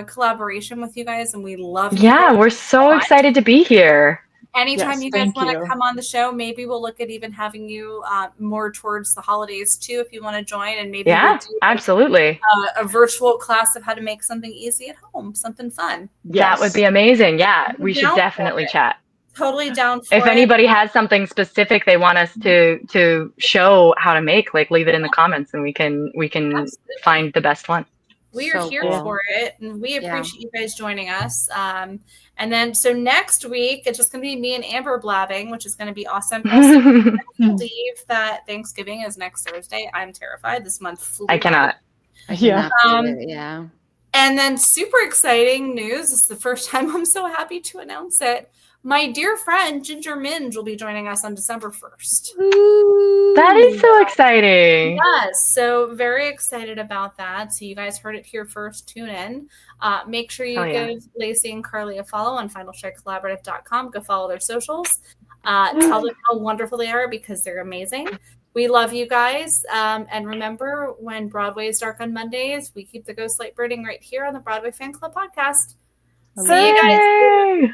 collaboration with you guys, and we love you. Yeah, we're so excited to be here. Anytime you guys want to come on the show, maybe we'll look at even having you more towards the holidays too, if you want to join. And maybe we'll do absolutely a virtual class of how to make something easy at home, something fun. That would be amazing. Yeah, we should definitely chat. Totally down for if anybody has something specific they want us to show how to make, like, leave it in the comments and we can find the best one. We are here for it, and we appreciate you guys joining us. And then, so next week, it's just going to be me and Amber blabbing, which is going to be awesome. I believe that Thanksgiving is next Thursday. I'm terrified. This month flew by. I cannot. Yeah. And then super exciting news. This is the first time I'm so happy to announce it. My dear friend Ginger Minge will be joining us on December 1st. Ooh, that is so exciting. Yes, so very excited about that. So you guys heard it here first. Tune in. Make sure you give Lacey and Carly a follow on finalstrikecollaborative.com. Go follow their socials. Tell them how wonderful they are, because they're amazing. We love you guys. And remember, when Broadway is dark on Mondays, we keep the ghost light burning right here on the Broadway Fan Club podcast. See you guys.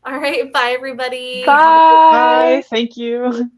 All right. Bye, everybody. Bye. Thank you.